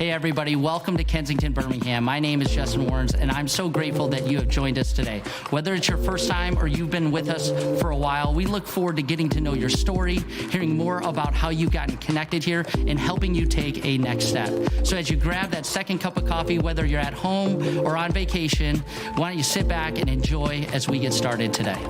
Hey everybody, welcome to Kensington, Birmingham. My name is Justin Warrens, and I'm so grateful that you have joined us today. Whether it's your first time or you've been with us for a while, we look forward to getting to know your story, hearing more about how you've gotten connected here, and helping you take a next step. So as you grab that second cup of coffee, whether you're at home or on vacation, why don't you sit back and enjoy as we get started today.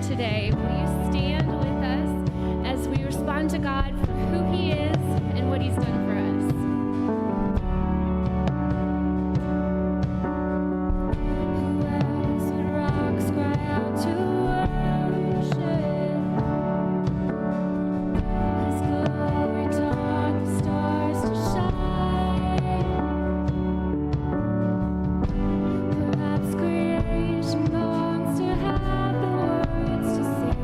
today. Will you stand with us as we respond to God for who He is and what He's done for us? Who else would rocks cry out to worship? His glory taught the stars to shine. Perhaps creation longs to have the words to sing.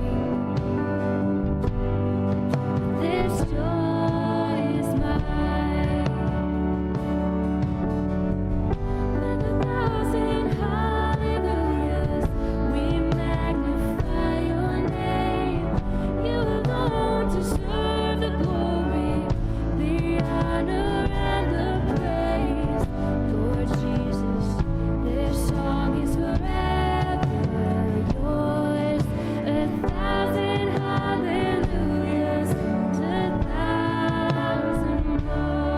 This joy is mine. With 1,000 hallelujahs, we magnify your name. You alone deserve the glory, the honor, and the praise. Lord Jesus, this song is forever yours. 1,000 hallelujahs to 1,000 more.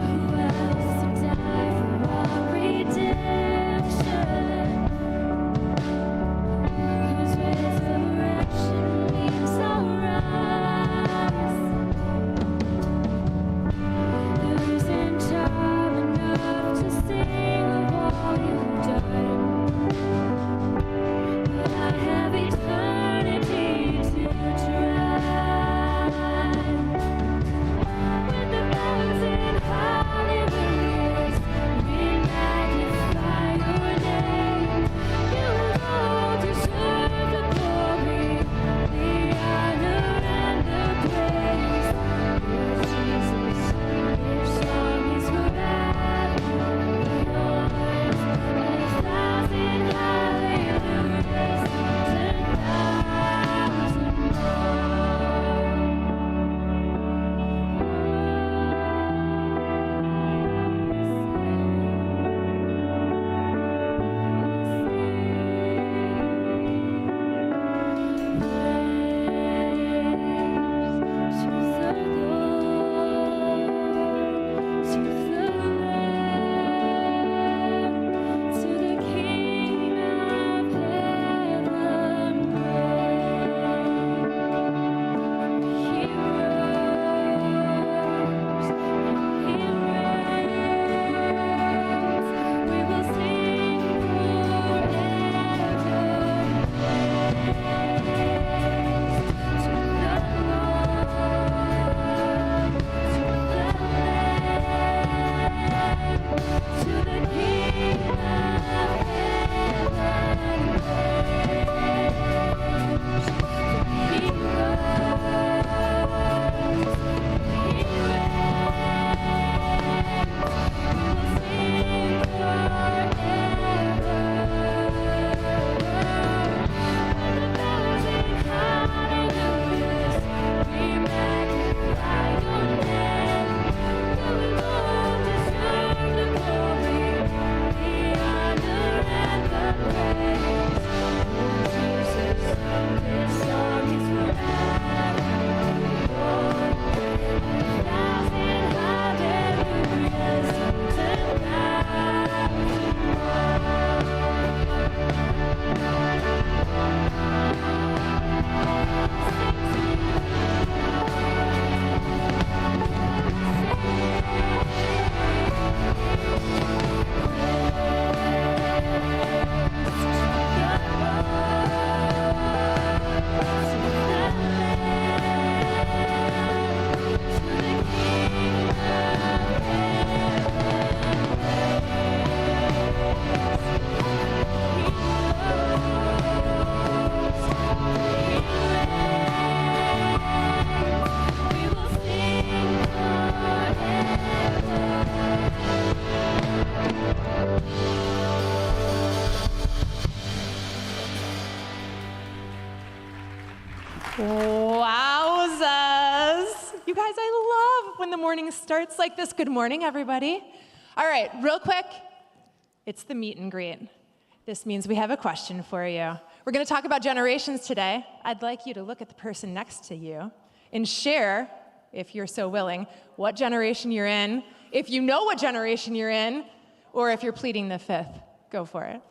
Who else to die for our redemption? Whose resurrection means our rise? Who's in time enough to sing of all you've done? But I have eternity to try. With 1,000 hallelujahs, we magnify your name. You alone deserve the glory, the honor, and the praise. Lord Jesus, this song is forever yours. 1,000 hallelujahs to 1,000. Wowzers. You guys, I love when the morning starts like this. Good morning, everybody. All right, real quick, it's the meet and greet. This means we have a question for you. We're going to talk about generations today. I'd like you to look at the person next to you and share, if you're so willing, what generation you're in, if you know what generation you're in, or if you're pleading the fifth. Go for it.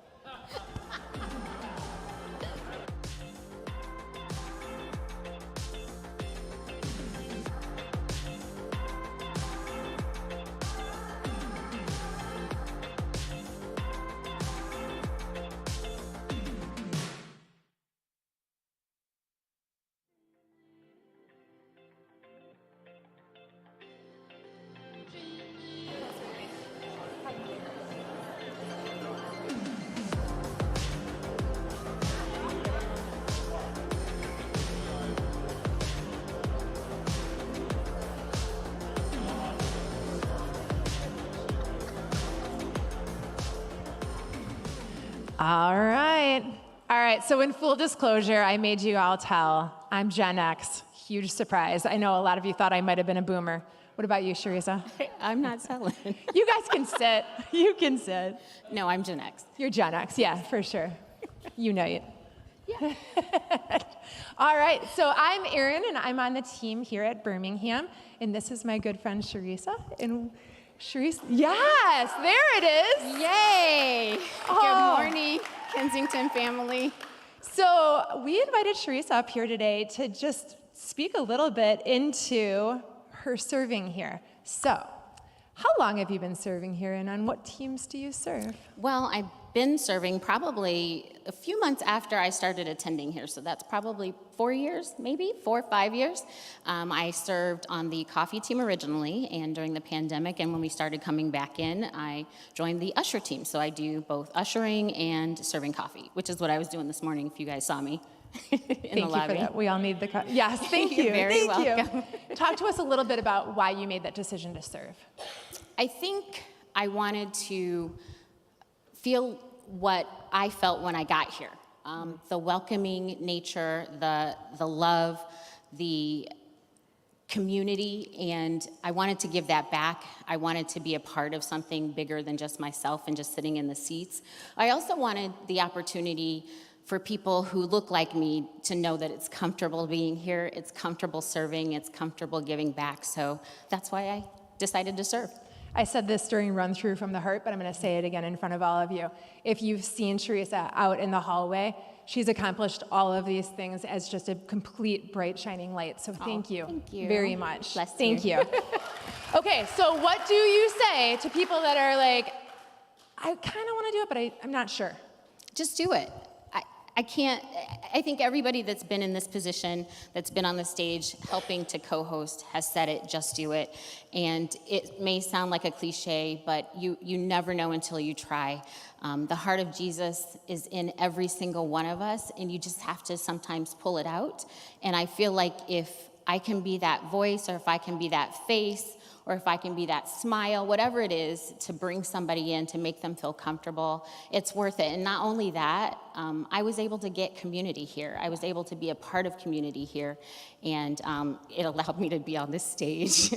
All right. All right, so in full disclosure, I made you all tell I'm Gen X. Huge surprise. I know a lot of you thought I might have been a boomer. What about you, Sharisa? I'm not telling. You guys can sit. You can sit. No, I'm Gen X. You're Gen X, yeah, for sure. You know it. Yeah. All right, so I'm Erin, and I'm on the team here at Birmingham, and this is my good friend Sharisa. And Sharisa, yes, there it is. Yay! Oh. Good morning, Kensington family. So we invited Sharisa up here today to just speak a little bit into her serving here. So, how long have you been serving here, and on what teams do you serve? Well, I've been serving probably a few months after I started attending here, so that's probably 4 years, maybe 4 or 5 years. I served on the coffee team originally, and during the pandemic, and when we started coming back in, I joined the usher team. So I do both ushering and serving coffee, which is what I was doing this morning if you guys saw me. In Thank the you lobby. for that. We all need the yes, thank you. You're very thank welcome. you. Talk to us a little bit about why you made that decision to serve. I think I wanted to feel what I felt when I got here. The welcoming nature, the love, the community, and I wanted to give that back. I wanted to be a part of something bigger than just myself and just sitting in the seats. I also wanted the opportunity for people who look like me to know that it's comfortable being here, it's comfortable serving, it's comfortable giving back. So that's why I decided to serve. I said this during Run Through from the Heart, but I'm going to say it again in front of all of you. If you've seen Sharisa out in the hallway, she's accomplished all of these things as just a complete, bright, shining light. So thank you very much. Bless Thank you. you. Okay, so what do you say to people that are like, I kind of want to do it, but I'm not sure? Just do it. I think everybody that's been in this position, that's been on the stage helping to co-host has said it, just do it. And it may sound like a cliche, but you never know until you try. The heart of Jesus is in every single one of us, and you just have to sometimes pull it out. And I feel like if I can be that voice, or if I can be that face, or if I can be that smile, whatever it is, to bring somebody in, to make them feel comfortable, it's worth it. And not only that, I was able to get community here. I was able to be a part of community here, and it allowed me to be on this stage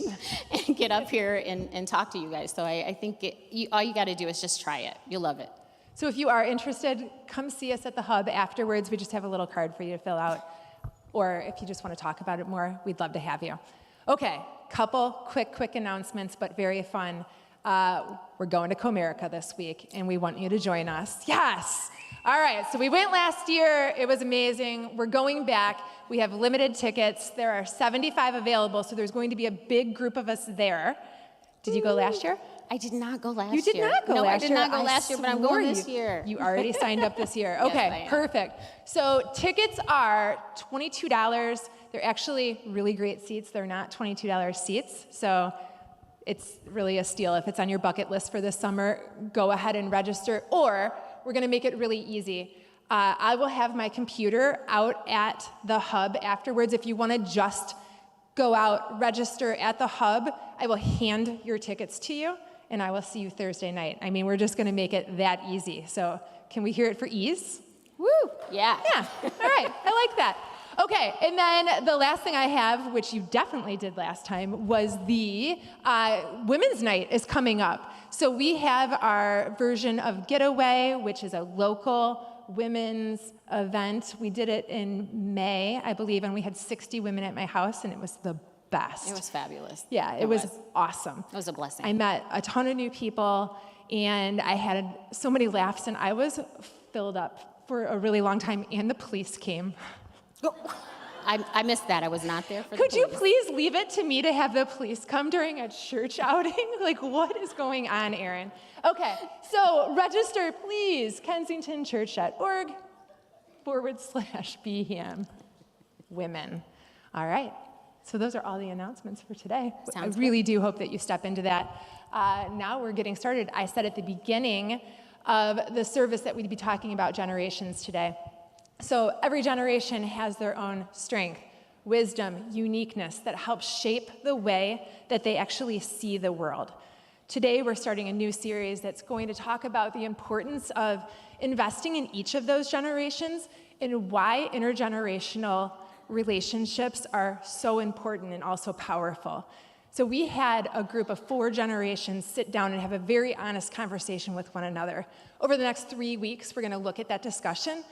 and get up here and talk to you guys. So I think all you got to do is just try it. You'll love it. So if you are interested, come see us at the Hub afterwards. We just have a little card for you to fill out. Or if you just want to talk about it more, we'd love to have you. Okay, couple quick announcements, but very fun. We're going to Comerica this week, and we want you to join us. Yes! All right, so we went last year. It was amazing. We're going back. We have limited tickets. There are 75 available, so there's going to be a big group of us there. Did you go last year? I did not go last year. You did not go no, last year? No, I did not go last year, but I'm going this year. You already signed up this year. Okay, Yes, I am. perfect. So tickets are $22. They're actually really great seats. They're not $22 seats, so it's really a steal. If it's on your bucket list for this summer, go ahead and register, or we're going to make it really easy. I will have my computer out at the Hub afterwards. If you want to just go out, register at the Hub, I will hand your tickets to you, and I will see you Thursday night. I mean, we're just going to make it that easy. So can we hear it for ease? Woo! Yeah. Yeah, all right, I like that. Okay, and then the last thing I have, which you definitely did last time, was the Women's Night is coming up. So we have our version of Getaway, which is a local women's event. We did it in May, I believe, and we had 60 women at my house, and it was the best. It was fabulous. Yeah, it was awesome. It was a blessing. I met a ton of new people, and I had so many laughs, and I was filled up for a really long time, and the police came. I missed that. I was not there for the Could you police. please leave it to me to have the police come during a church outing? Like, what is going on, Aaron? Okay, so register, please, kensingtonchurch.org/BHAM women. All right, so those are all the announcements for today. Sounds I really do hope that you step into that. Now we're getting started. I said at the beginning of the service that we'd be talking about generations today. So every generation has their own strength, wisdom, uniqueness that helps shape the way that they actually see the world. Today, we're starting a new series that's going to talk about the importance of investing in each of those generations and why intergenerational relationships are so important and also powerful. So we had a group of 4 generations sit down and have a very honest conversation with one another. Over the next 3 weeks, we're going to look at that discussion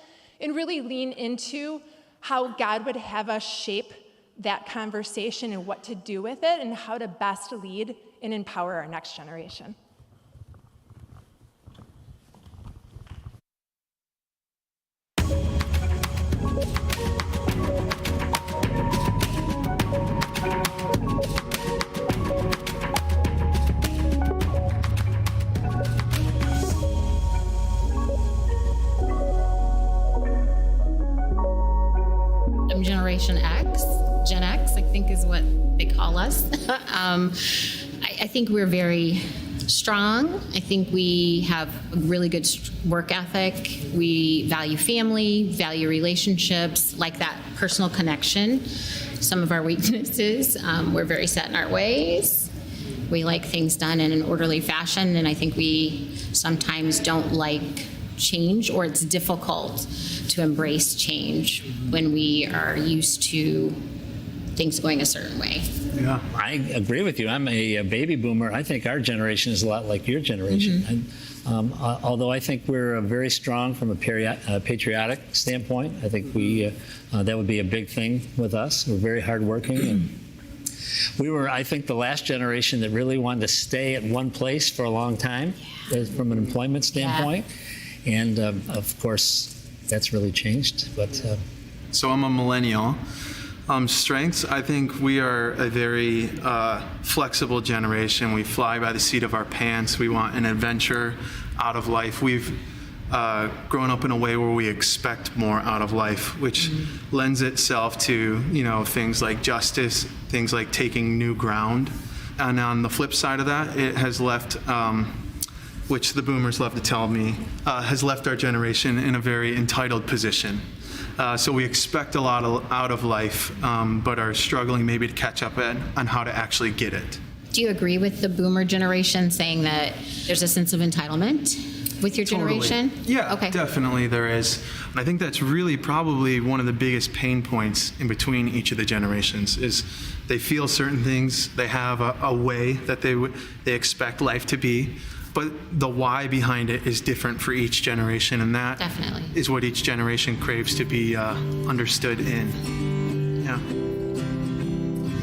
and really lean into how God would have us shape that conversation and what to do with it and how to best lead and empower our next generation. I'm Generation X, Gen X, I think is what they call us. I think we're very strong. I think we have a really good work ethic. We value family, value relationships, like that personal connection. Some of our weaknesses, we're very set in our ways. We like things done in an orderly fashion, and I think we sometimes don't like change, or it's difficult to embrace change when we are used to things going a certain way. Yeah, I agree with you. I'm a baby boomer. I think our generation is a lot like your generation. And, although I think we're very strong from a patriotic standpoint, I think that would be a big thing with us. We're very hardworking, and we were, I think, the last generation that really wanted to stay at one place for a long time, from an employment standpoint. Yeah. And of course, that's really changed. But so I'm a millennial. Strengths, I think we are a very flexible generation. We fly by the seat of our pants. We want an adventure out of life. We've grown up in a way where we expect more out of life, which lends itself to, things like justice, things like taking new ground. And on the flip side of that, it has left, which the boomers love to tell me, has left our generation in a very entitled position. So we expect a lot out of life, but are struggling maybe to catch up on how to actually get it. Do you agree with the boomer generation saying that there's a sense of entitlement with your generation? Yeah, okay. Definitely there is. And I think that's really probably one of the biggest pain points in between each of the generations is they feel certain things, they have a way that they expect life to be, but the why behind it is different for each generation, and that definitely is what each generation craves to be understood in. Yeah.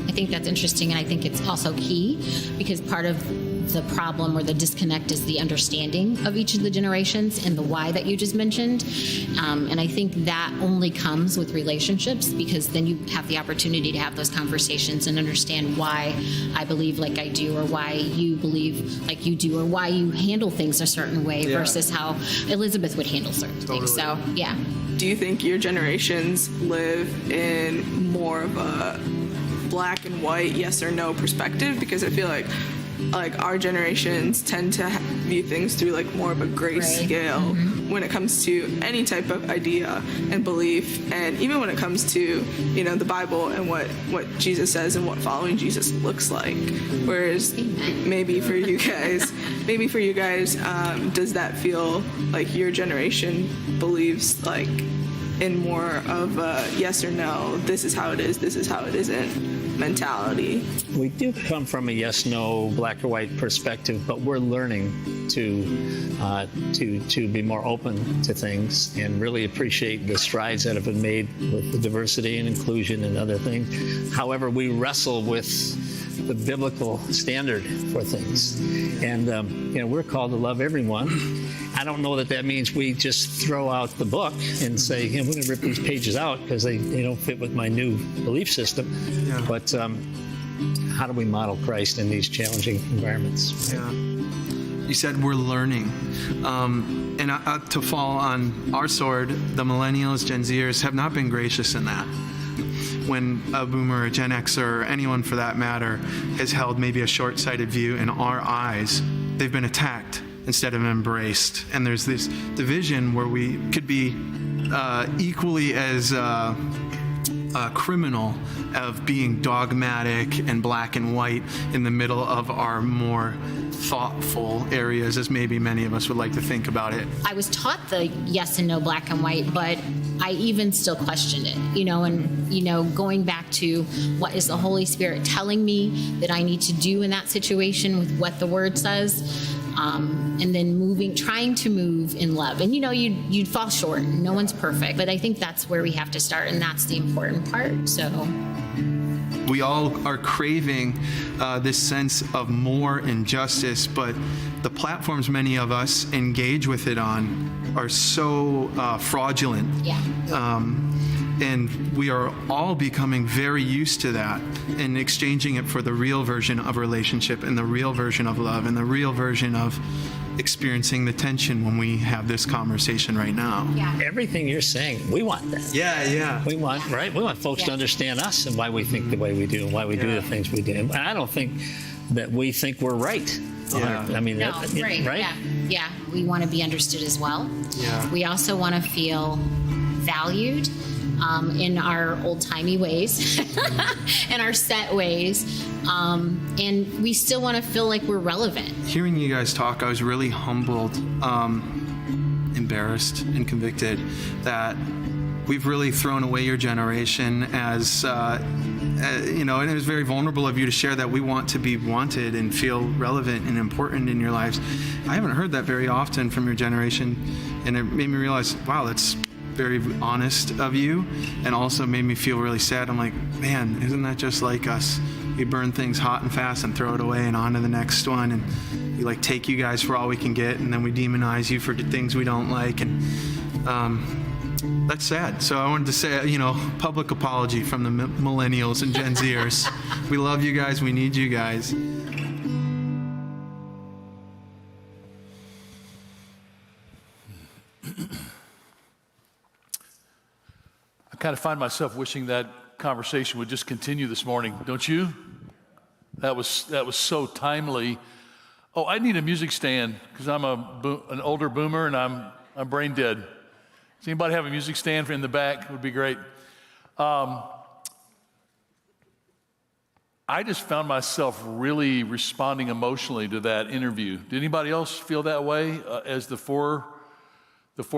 I think that's interesting, and I think it's also key because part of the problem or the disconnect is the understanding of each of the generations and the why that you just mentioned. And I think that only comes with relationships, because then you have the opportunity to have those conversations and understand why I believe like I do, or why you believe like you do, or why you handle things a certain way versus how Elizabeth would handle certain things. So, yeah. Do you think your generations live in more of a black and white, yes or no perspective? Because I feel like our generations tend to view things through like more of a gray scale when it comes to any type of idea and belief, and even when it comes to the Bible and what Jesus says and what following Jesus looks like. Whereas maybe for you guys, does that feel like your generation believes like in more of a yes or no, this is how it is, this is how it isn't mentality? We do come from a yes/no, black or white perspective, but we're learning to be more open to things and really appreciate the strides that have been made with the diversity and inclusion and other things. However, we wrestle with the biblical standard for things, and we're called to love everyone. I don't know that means we just throw out the book and say, we're going to rip these pages out because they don't fit with my new belief system. Yeah. But how do we model Christ in these challenging environments? Yeah. You said we're learning. And to fall on our sword, the millennials, Gen Zers have not been gracious in that. When a boomer, a Gen X, or anyone for that matter has held maybe a short-sighted view in our eyes, they've been attacked instead of embraced. And there's this division where we could be equally as criminal of being dogmatic and black and white in the middle of our more thoughtful areas, as maybe many of us would like to think about it. I was taught the yes and no, black and white, but I even still questioned it, and going back to what is the Holy Spirit telling me that I need to do in that situation with what the Word says, and then trying to move in love. And you'd fall short. No one's perfect, but I think that's where we have to start, and that's the important part. So we all are craving this sense of more injustice, but the platforms many of us engage with it on are so fraudulent. Yeah. And we are all becoming very used to that and exchanging it for the real version of relationship and the real version of love and the real version of experiencing the tension when we have this conversation right now. Yeah. Everything you're saying, we want that. Yeah. We want, right? We want folks to understand us and why we think the way we do and why we do the things we do. And I don't think that we think we're right. Yeah. I mean, No, right? Yeah. We want to be understood as well. Yeah. We also want to feel valued in our old-timey ways and our set ways. And we still want to feel like we're relevant. Hearing you guys talk, I was really humbled, embarrassed, and convicted that we've really thrown away your generation as, and it was very vulnerable of you to share that we want to be wanted and feel relevant and important in your lives. I haven't heard that very often from your generation, and it made me realize, wow, that's very honest of you, and also made me feel really sad. I'm like, man, isn't that just like us? We burn things hot and fast and throw it away and on to the next one, and we take you guys for all we can get, and then we demonize you for things we don't like, and that's sad. So I wanted to say, public apology from the millennials and Gen Zers. We love you guys. We need you guys. I kind of find myself wishing that conversation would just continue this morning, don't you? That was so timely. Oh, I need a music stand because I'm an older boomer and I'm brain dead. Does anybody have a music stand in the back? It would be great. I just found myself really responding emotionally to that interview. Did anybody else feel that way as the four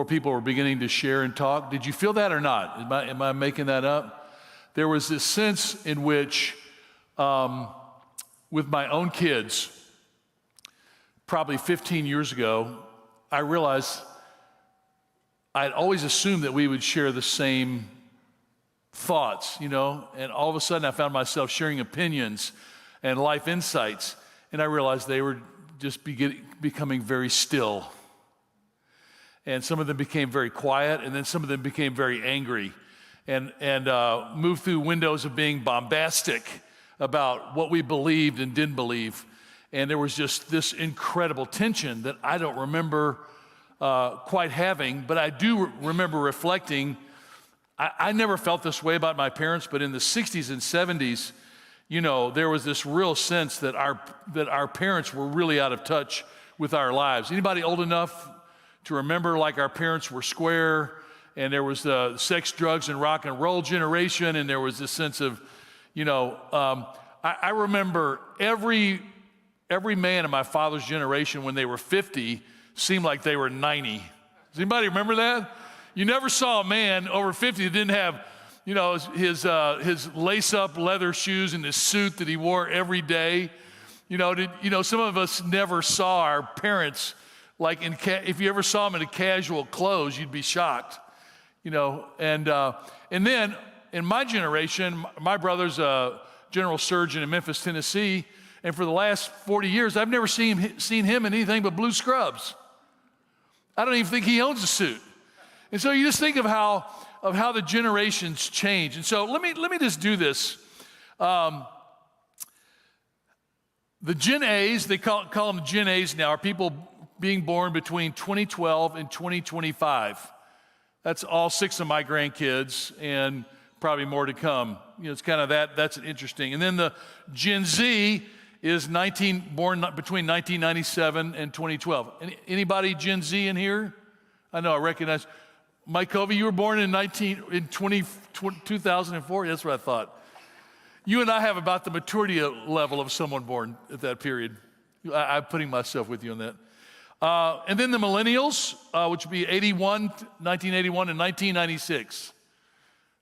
people were beginning to share and talk? Did you feel that or not? Am I making that up? There was this sense in which, with my own kids, probably 15 years ago, I realized I'd always assumed that we would share the same thoughts, and all of a sudden I found myself sharing opinions and life insights, and I realized they were just becoming very still. And some of them became very quiet, and then some of them became very angry and moved through windows of being bombastic about what we believed and didn't believe. And there was just this incredible tension that I don't remember quite having, but I do remember reflecting. I never felt this way about my parents, but in the 60s and 70s, there was this real sense that our parents were really out of touch with our lives. Anybody old enough to remember our parents were square, and there was the sex, drugs, and rock and roll generation, and there was this sense of, I remember every man in my father's generation when they were 50 seemed like they were 90. Does anybody remember that? You never saw a man over 50 that didn't have, his lace-up leather shoes and his suit that he wore every day. Some of us never saw our parents if you ever saw them in a casual clothes, you'd be shocked, And then in my generation, my brother's a general surgeon in Memphis, Tennessee, and for the last 40 years, I've never seen him in anything but blue scrubs. I don't even think he owns a suit. And so you just think of how the generations change. And so let me just do this. The Gen A's, they call them Gen A's now, are people being born between 2012 and 2025. That's all 6 of my grandkids and probably more to come. It's kind of that's interesting. And then the Gen Z is born between 1997 and 2012. Anybody Gen Z in here? I know, I recognize. Mike Covey, you were born in 2004? That's what I thought. You and I have about the maturity level of someone born at that period. I'm putting myself with you on that. And then the millennials, which would be 1981 and 1996.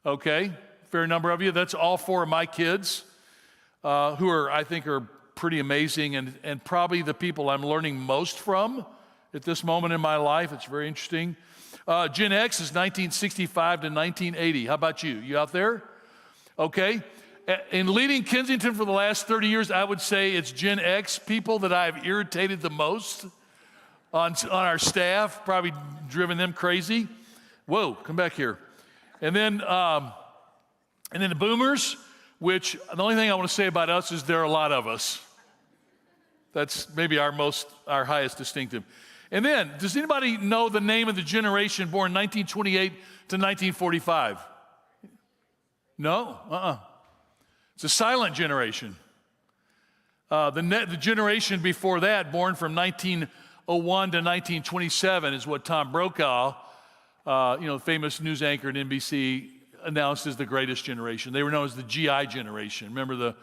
Okay, fair number of you. That's all 4 of my kids, who I think are pretty amazing and probably the people I'm learning most from at this moment in my life. It's very interesting. Gen X is 1965 to 1980. How about you? You out there? Okay. In leading Kensington for the last 30 years, I would say it's Gen X people that I've irritated the most on our staff, probably driven them crazy. Whoa, come back here. And then the boomers, which the only thing I want to say about us is there are a lot of us. That's maybe our highest distinctive. And then, does anybody know the name of the generation born 1928 to 1945? No? It's a silent generation. The generation before that, born from 1901 to 1927, is what Tom Brokaw, famous news anchor at NBC, announced as the greatest generation. They were known as the GI generation. Remember the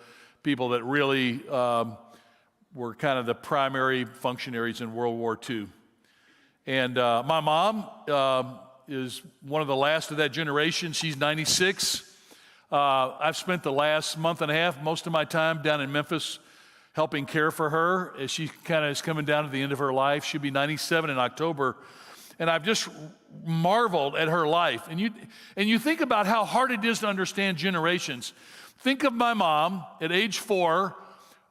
people that really were kind of the primary functionaries in World War II. And my mom is one of the last of that generation. She's 96. I've spent the last month and a half, most of my time down in Memphis, helping care for her as she kind of is coming down to the end of her life. She'll be 97 in October. And I've just marveled at her life. And you think about how hard it is to understand generations. Think of my mom at age 4.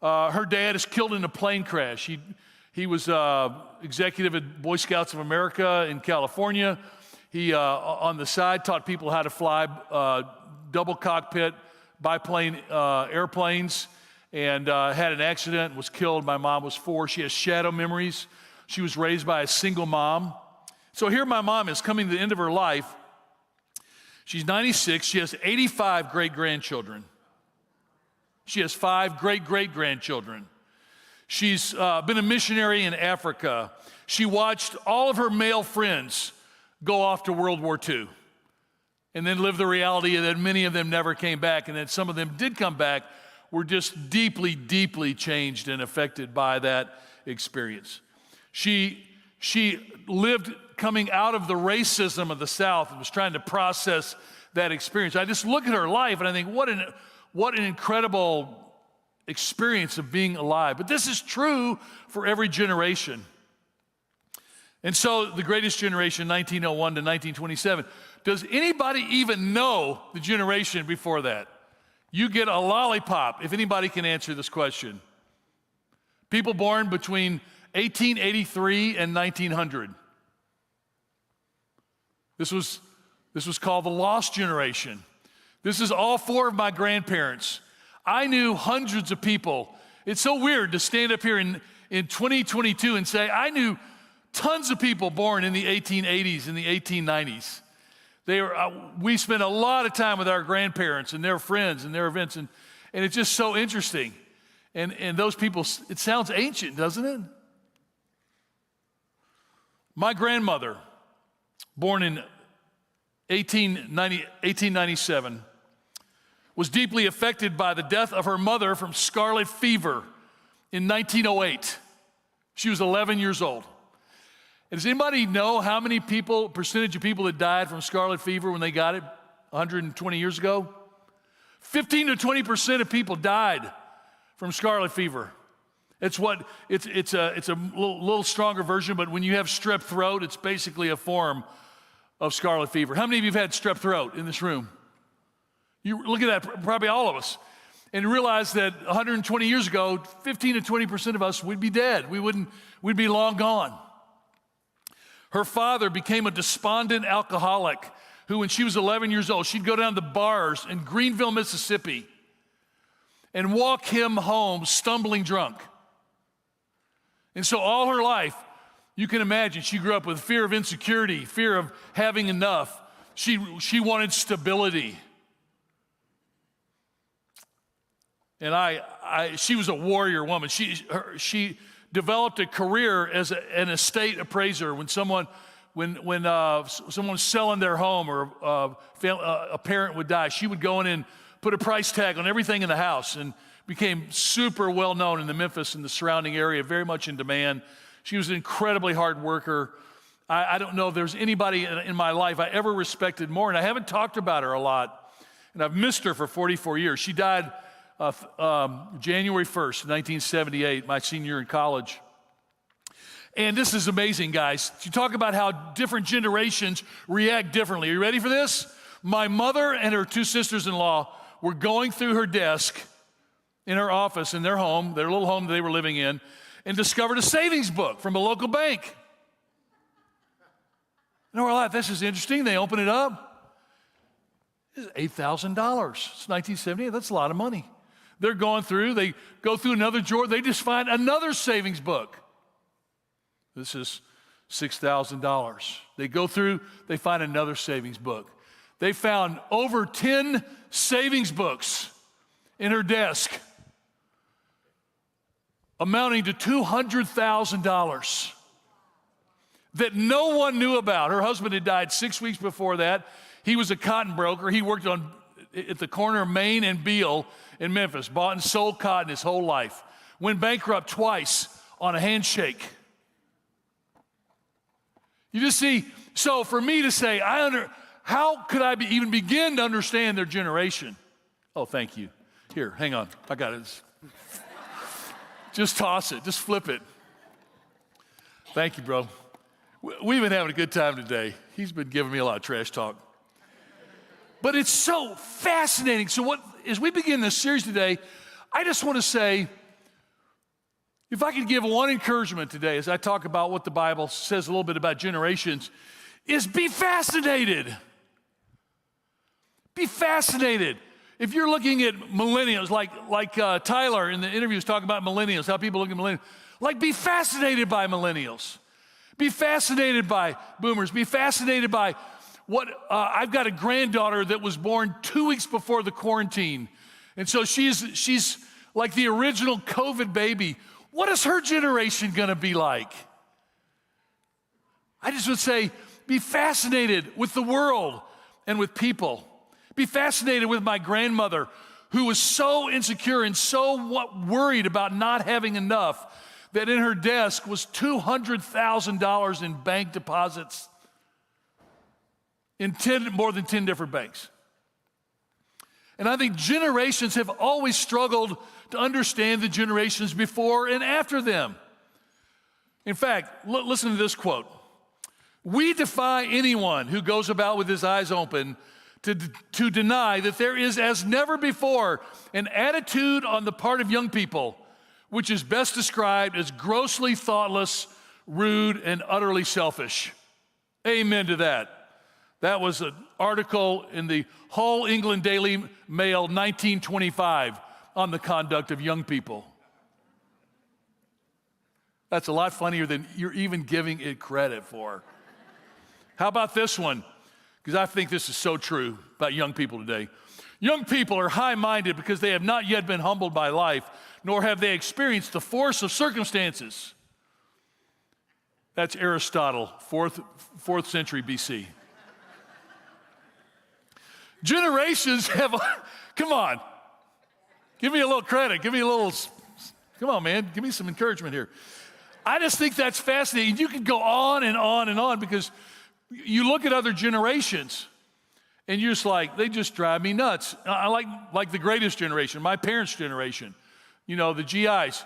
Her dad is killed in a plane crash. He was executive at Boy Scouts of America in California. He, on the side, taught people how to fly double cockpit biplane airplanes, and had an accident, was killed. My mom was 4. She has shadow memories. She was raised by a single mom. So here my mom is coming to the end of her life. She's 96. She has 85 great-grandchildren. She has 5 great-great-grandchildren. She's been a missionary in Africa. She watched all of her male friends go off to World War II and then live the reality that many of them never came back, and that some of them did come back, were just deeply, deeply changed and affected by that experience. She lived coming out of the racism of the South and was trying to process that experience. I just look at her life and I think, what an incredible experience of being alive. But this is true for every generation. And so the greatest generation, 1901 to 1927. Does anybody even know the generation before that? You get a lollipop if anybody can answer this question. People born between 1883 and 1900. This was called the lost generation. This is all 4 of my grandparents. I knew hundreds of people. It's so weird to stand up here in 2022 and say, I knew tons of people born in the 1880s and the 1890s. We spent a lot of time with our grandparents and their friends and their events, and it's just so interesting. And those people, it sounds ancient, doesn't it? My grandmother, born in 1897, was deeply affected by the death of her mother from scarlet fever in 1908. She was 11 years old. And does anybody know how many percentage of people that died from scarlet fever when they got it 120 years ago? 15 to 20% of people died from scarlet fever. It's a little stronger version, but when you have strep throat, it's basically a form of scarlet fever. How many of you have had strep throat in this room? You look at that, probably all of us, and realize that 120 years ago, 15 to 20% of us would be dead. We'd be long gone. Her father became a despondent alcoholic who, when she was 11 years old, she'd go down to bars in Greenville, Mississippi, and walk him home stumbling drunk. And so all her life, you can imagine, she grew up with fear of insecurity, fear of having enough. She wanted stability. And she was a warrior woman. She developed a career as an estate appraiser. When someone when someone was selling their home or a parent would die, she would go in and put a price tag on everything in the house and became super well known in the Memphis and the surrounding area, very much in demand. She was an incredibly hard worker. I don't know if there's anybody in my life I ever respected more, and I haven't talked about her a lot, and I've missed her for 44 years. She died January 1st, 1978, my senior year in college. And this is amazing, guys. You talk about how different generations react differently. Are you ready for this? My mother and her two sisters-in-law were going through her desk in her office in their home, their little home that they were living in, and discovered a savings book from a local bank. And we're like, this is interesting. They open it up. It's $8,000. It's 1978. That's a lot of money. They're going through. They go through another drawer. They just find another savings book. This is $6,000. They go through. They find another savings book. They found over 10 savings books in her desk, amounting to $200,000 that no one knew about. Her husband had died 6 weeks before that. He was a cotton broker. He worked at the corner of Main and Beale in Memphis, bought and sold cotton his whole life. Went bankrupt twice on a handshake. You just see, so for me to say, how could I even begin to understand their generation? Oh, thank you. Here, hang on. I got it. Just toss it. Just flip it. Thank you, bro. We've been having a good time today. He's been giving me a lot of trash talk. But it's so fascinating. So as we begin this series today, I just want to say, if I could give one encouragement today as I talk about what the Bible says a little bit about generations, is be fascinated. Be fascinated. If you're looking at millennials, like Tyler in the interview was talking about millennials, how people look at millennials, like be fascinated by millennials. Be fascinated by boomers. Be fascinated by what, I've got a granddaughter that was born 2 weeks before the quarantine. And so she's like the original COVID baby. What is her generation gonna be like? I just would say, be fascinated with the world and with people. Be fascinated with my grandmother, who was so insecure and so worried about not having enough that in her desk was $200,000 in bank deposits in more than 10 different banks. And I think generations have always struggled to understand the generations before and after them. In fact, listen to this quote. We defy anyone who goes about with his eyes open to deny that there is, as never before, an attitude on the part of young people which is best described as grossly thoughtless, rude, and utterly selfish. Amen to that. That was an article in the Hull England Daily Mail, 1925, on the conduct of young people. That's a lot funnier than you're even giving it credit for. How about this one? Because I think this is so true about young people today. Young people are high-minded because they have not yet been humbled by life, nor have they experienced the force of circumstances. That's Aristotle, 4th century BC. Generations have, come on, give me a little credit, come on, man, give me some encouragement here. I just think that's fascinating. You can go on and on and on, because you look at other generations and you're just like, they just drive me nuts. I like the greatest generation, my parents' generation, the GIs.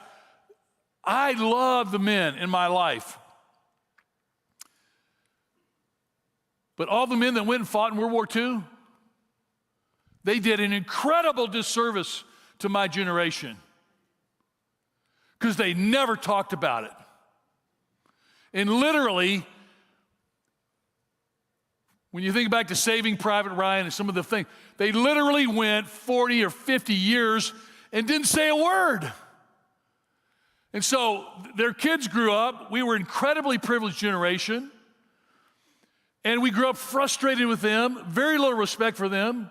I love the men in my life. But all the men that went and fought in World War II, they did an incredible disservice to my generation because they never talked about it. And literally, when you think back to Saving Private Ryan and some of the things, they literally went 40 or 50 years and didn't say a word. And so their kids grew up. We were an incredibly privileged generation. And we grew up frustrated with them, very little respect for them.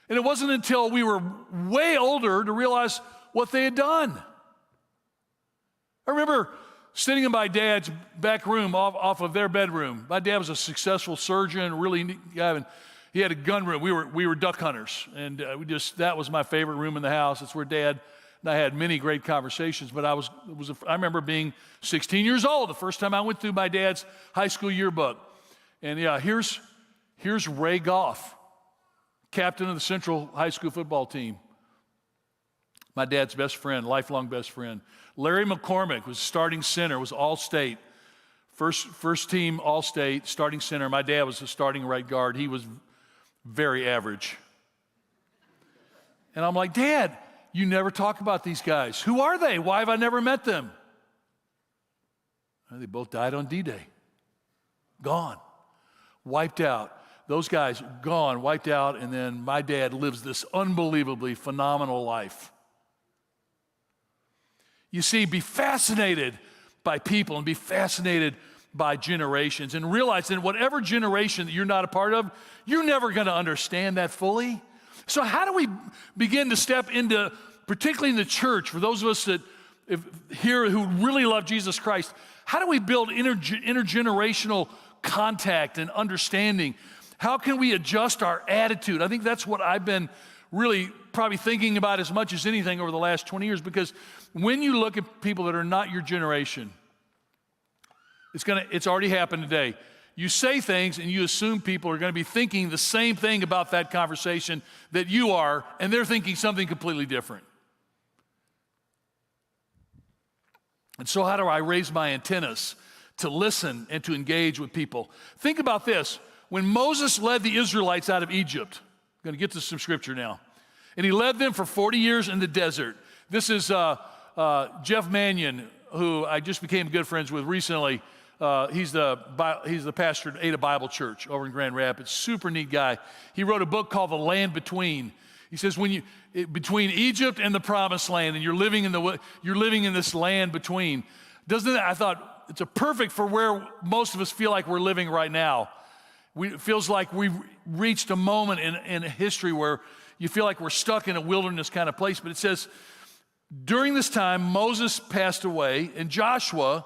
And it wasn't until we were way older to realize what they had done. I remember sitting in my dad's back room off of their bedroom. My dad was a successful surgeon, really neat guy, and he had a gun room. We were duck hunters, and that was my favorite room in the house. It's where Dad and I had many great conversations. But I remember being 16 years old the first time I went through my dad's high school yearbook, and yeah, here's Ray Goff, captain of the Central High School football team. My dad's best friend, lifelong best friend. Larry McCormick was starting center, was all-state. First team all-state, starting center. My dad was the starting right guard. He was very average. And I'm like, Dad, you never talk about these guys. Who are they? Why have I never met them? They both died on D-Day. Gone. Wiped out. Those guys gone, wiped out, and then my dad lives this unbelievably phenomenal life. You see, be fascinated by people and be fascinated by generations and realize that whatever generation that you're not a part of, you're never going to understand that fully. So how do we begin to step into, particularly in the church, for those of us that here who really love Jesus Christ, how do we build intergenerational contact and understanding? How can we adjust our attitude? I think that's what I've been really probably thinking about as much as anything over the last 20 years, because when you look at people that are not your generation, it's already happened today. You say things and you assume people are going to be thinking the same thing about that conversation that you are, and they're thinking something completely different. And so how do I raise my antennas to listen and to engage with people? Think about this. When Moses led the Israelites out of Egypt, I'm going to get to some scripture now, and he led them for 40 years in the desert. This is Jeff Mannion, who I just became good friends with recently. He's the pastor at Ada Bible Church over in Grand Rapids. Super neat guy. He wrote a book called The Land Between. He says between Egypt and the Promised Land, and you're living in this land between. I thought it's a perfect for where most of us feel like we're living right now. It feels like we've reached a moment in history where you feel like we're stuck in a wilderness kind of place. But it says, during this time, Moses passed away, and Joshua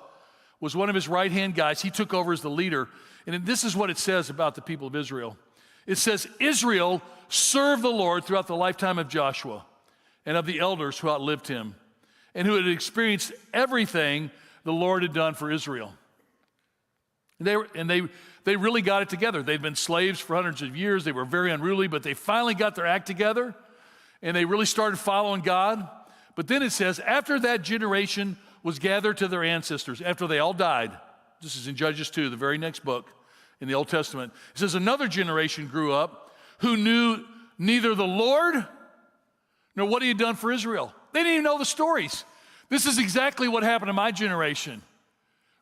was one of his right-hand guys. He took over as the leader. And this is what it says about the people of Israel. It says, Israel served the Lord throughout the lifetime of Joshua and of the elders who outlived him and who had experienced everything the Lord had done for Israel. They really got it together. They'd been slaves for hundreds of years. They were very unruly, but they finally got their act together, and they really started following God. But then it says, after that generation was gathered to their ancestors, after they all died, this is in Judges 2, the very next book in the Old Testament, it says another generation grew up who knew neither the Lord nor what he had done for Israel. They didn't even know the stories. This is exactly what happened to my generation.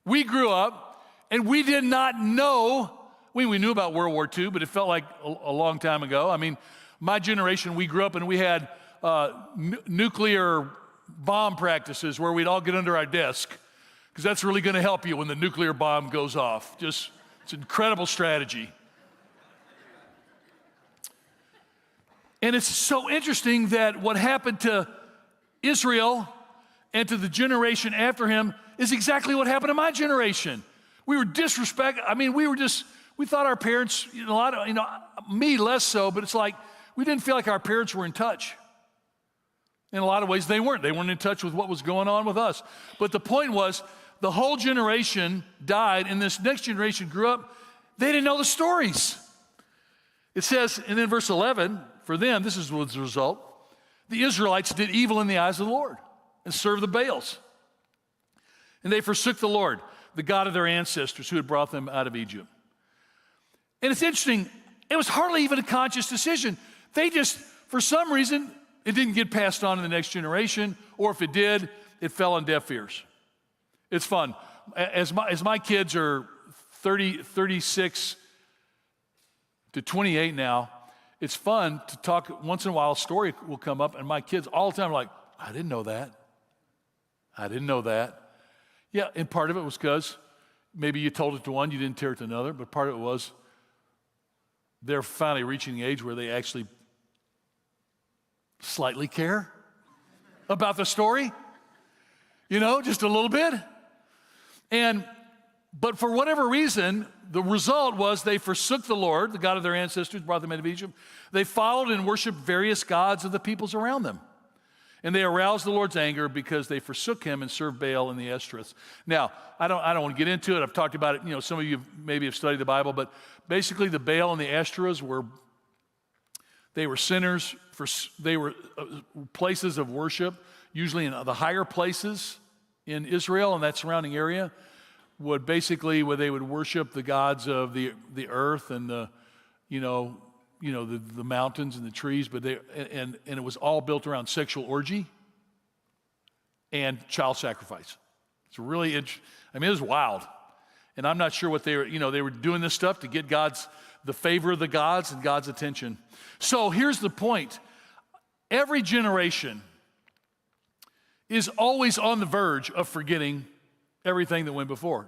We grew up and we did not know, we knew about World War II, but it felt like a long time ago. I mean, my generation, we grew up and we had nuclear bomb practices where we'd all get under our desk, because that's really going to help you when the nuclear bomb goes off. It's an incredible strategy. And it's so interesting that what happened to Israel and to the generation after him is exactly what happened to my generation. We were disrespected. I mean, we thought our parents, me less so, but it's like we didn't feel like our parents were in touch. In a lot of ways, they weren't. They weren't in touch with what was going on with us. But the point was, the whole generation died, and this next generation grew up. They didn't know the stories. It says, and then verse 11, for them, this is what's the result. The Israelites did evil in the eyes of the Lord and served the Baals. And they forsook the Lord, the God of their ancestors who had brought them out of Egypt. And it's interesting, it was hardly even a conscious decision. They just, for some reason, it didn't get passed on to the next generation, or if it did, it fell on deaf ears. It's fun. As my kids are 36 to 28 now, it's fun to talk. Once in a while, a story will come up, and my kids all the time are like, I didn't know that. I didn't know that. Yeah, and part of it was because maybe you told it to one, you didn't tell it to another, but part of it was they're finally reaching the age where they actually slightly care about the story, just a little bit. But for whatever reason, the result was they forsook the Lord, the God of their ancestors, brought them out of Egypt. They followed and worshiped various gods of the peoples around them. And they aroused the Lord's anger because they forsook him and served Baal and the Ashtoreths. Now, I don't want to get into it. I've talked about it. Some of you maybe have studied the Bible, but basically the Baal and the Ashtoreths were sinners. They were places of worship, usually in the higher places in Israel and that surrounding area, where they would worship the gods of the earth and the mountains and the trees, but and it was all built around sexual orgy and child sacrifice. It's really it was wild. And I'm not sure what they were doing this stuff to get the favor of the gods and God's attention. So here's the point. Every generation is always on the verge of forgetting everything that went before.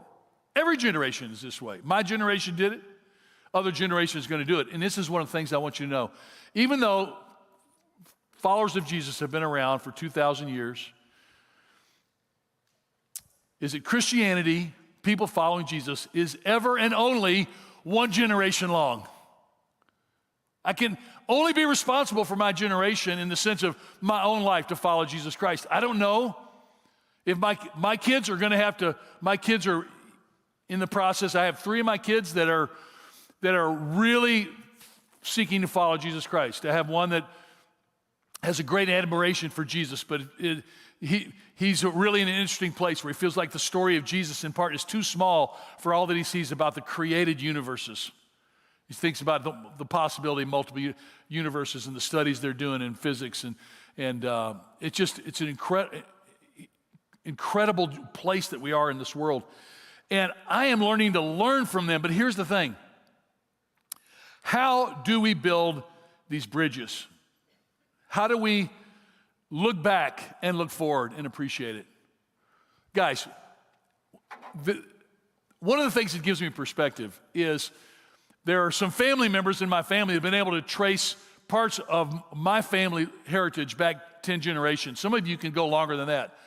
Every generation is this way. My generation did it. Other generations are going to do it. And this is one of the things I want you to know. Even though followers of Jesus have been around for 2,000 years, is that Christianity, people following Jesus, is ever and only one generation long. I can only be responsible for my generation in the sense of my own life to follow Jesus Christ. I don't know if my kids are going to have to, my kids are in the process. I have 3 of my kids that are really seeking to follow Jesus Christ. I have one that has a great admiration for Jesus, but he's really in an interesting place where he feels like the story of Jesus in part is too small for all that he sees about the created universes. He thinks about the possibility of multiple universes and the studies they're doing in physics, and it's an incredible place that we are in this world. And I am learning to learn from them, but here's the thing. How do we build these bridges? How do we look back and look forward and appreciate it? Guys, one of the things that gives me perspective is there are some family members in my family that have been able to trace parts of my family heritage back 10 generations. Some of you can go longer than that.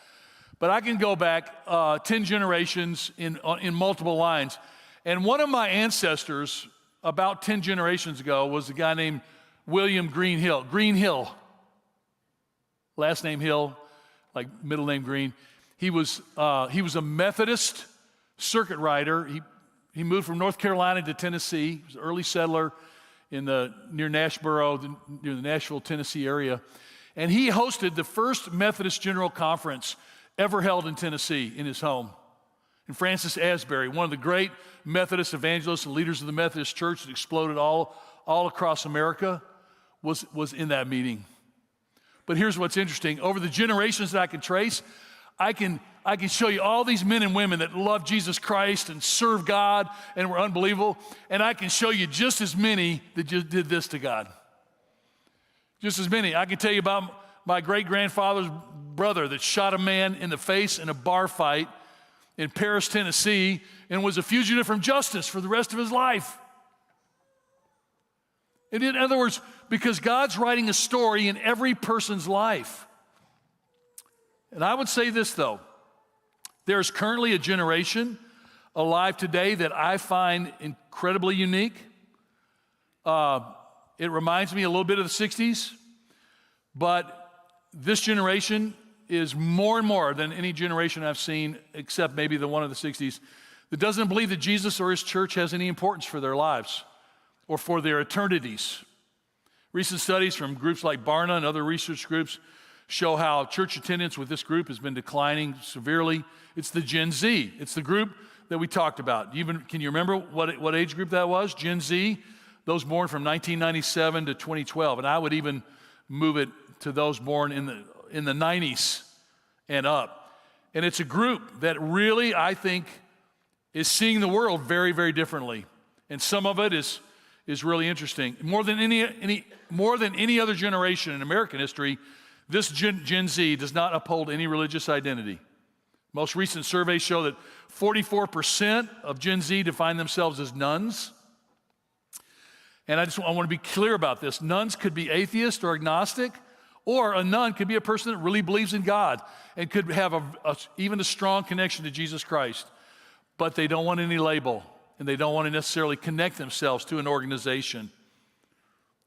But I can go back 10 generations in multiple lines. And one of my ancestors about 10 generations ago was a guy named William Greenhill. Greenhill. Last name Hill, like middle name Green. He was a Methodist circuit rider. He moved from North Carolina to Tennessee. He was an early settler near Nashboro, near the Nashville, Tennessee area. And he hosted the first Methodist General Conference ever held in Tennessee in his home. And Francis Asbury, one of the great Methodist evangelists and leaders of the Methodist Church that exploded all across America, was in that meeting. But here's what's interesting. Over the generations that I can trace, I can show you all these men and women that love Jesus Christ and serve God and were unbelievable. And I can show you just as many that just did this to God. Just as many. I can tell you about my great-grandfather's brother that shot a man in the face in a bar fight in Paris, Tennessee, and was a fugitive from justice for the rest of his life. And in other words, because God's writing a story in every person's life. And I would say this, though. There's currently a generation alive today that I find incredibly unique. It reminds me a little bit of the 60s, but this generation is more and more than any generation I've seen, except maybe the one of the 60s, that doesn't believe that Jesus or his church has any importance for their lives or for their eternities. Recent studies from groups like Barna and other research groups show how church attendance with this group has been declining severely. It's the Gen Z. It's the group that we talked about. Can you remember what age group that was? Gen Z, those born from 1997 to 2012. And I would even move it to those born in the 90s and up. And it's a group that really, I think, is seeing the world very, very differently. And some of it is really interesting. More than any other generation in American history, this Gen Z does not uphold any religious identity. Most recent surveys show that 44% of Gen Z define themselves as nuns. And I want to be clear about this. Nuns could be atheist or agnostic, or a nun could be a person that really believes in God and could have even a strong connection to Jesus Christ. but they don't want any label, and they don't want to necessarily connect themselves to an organization.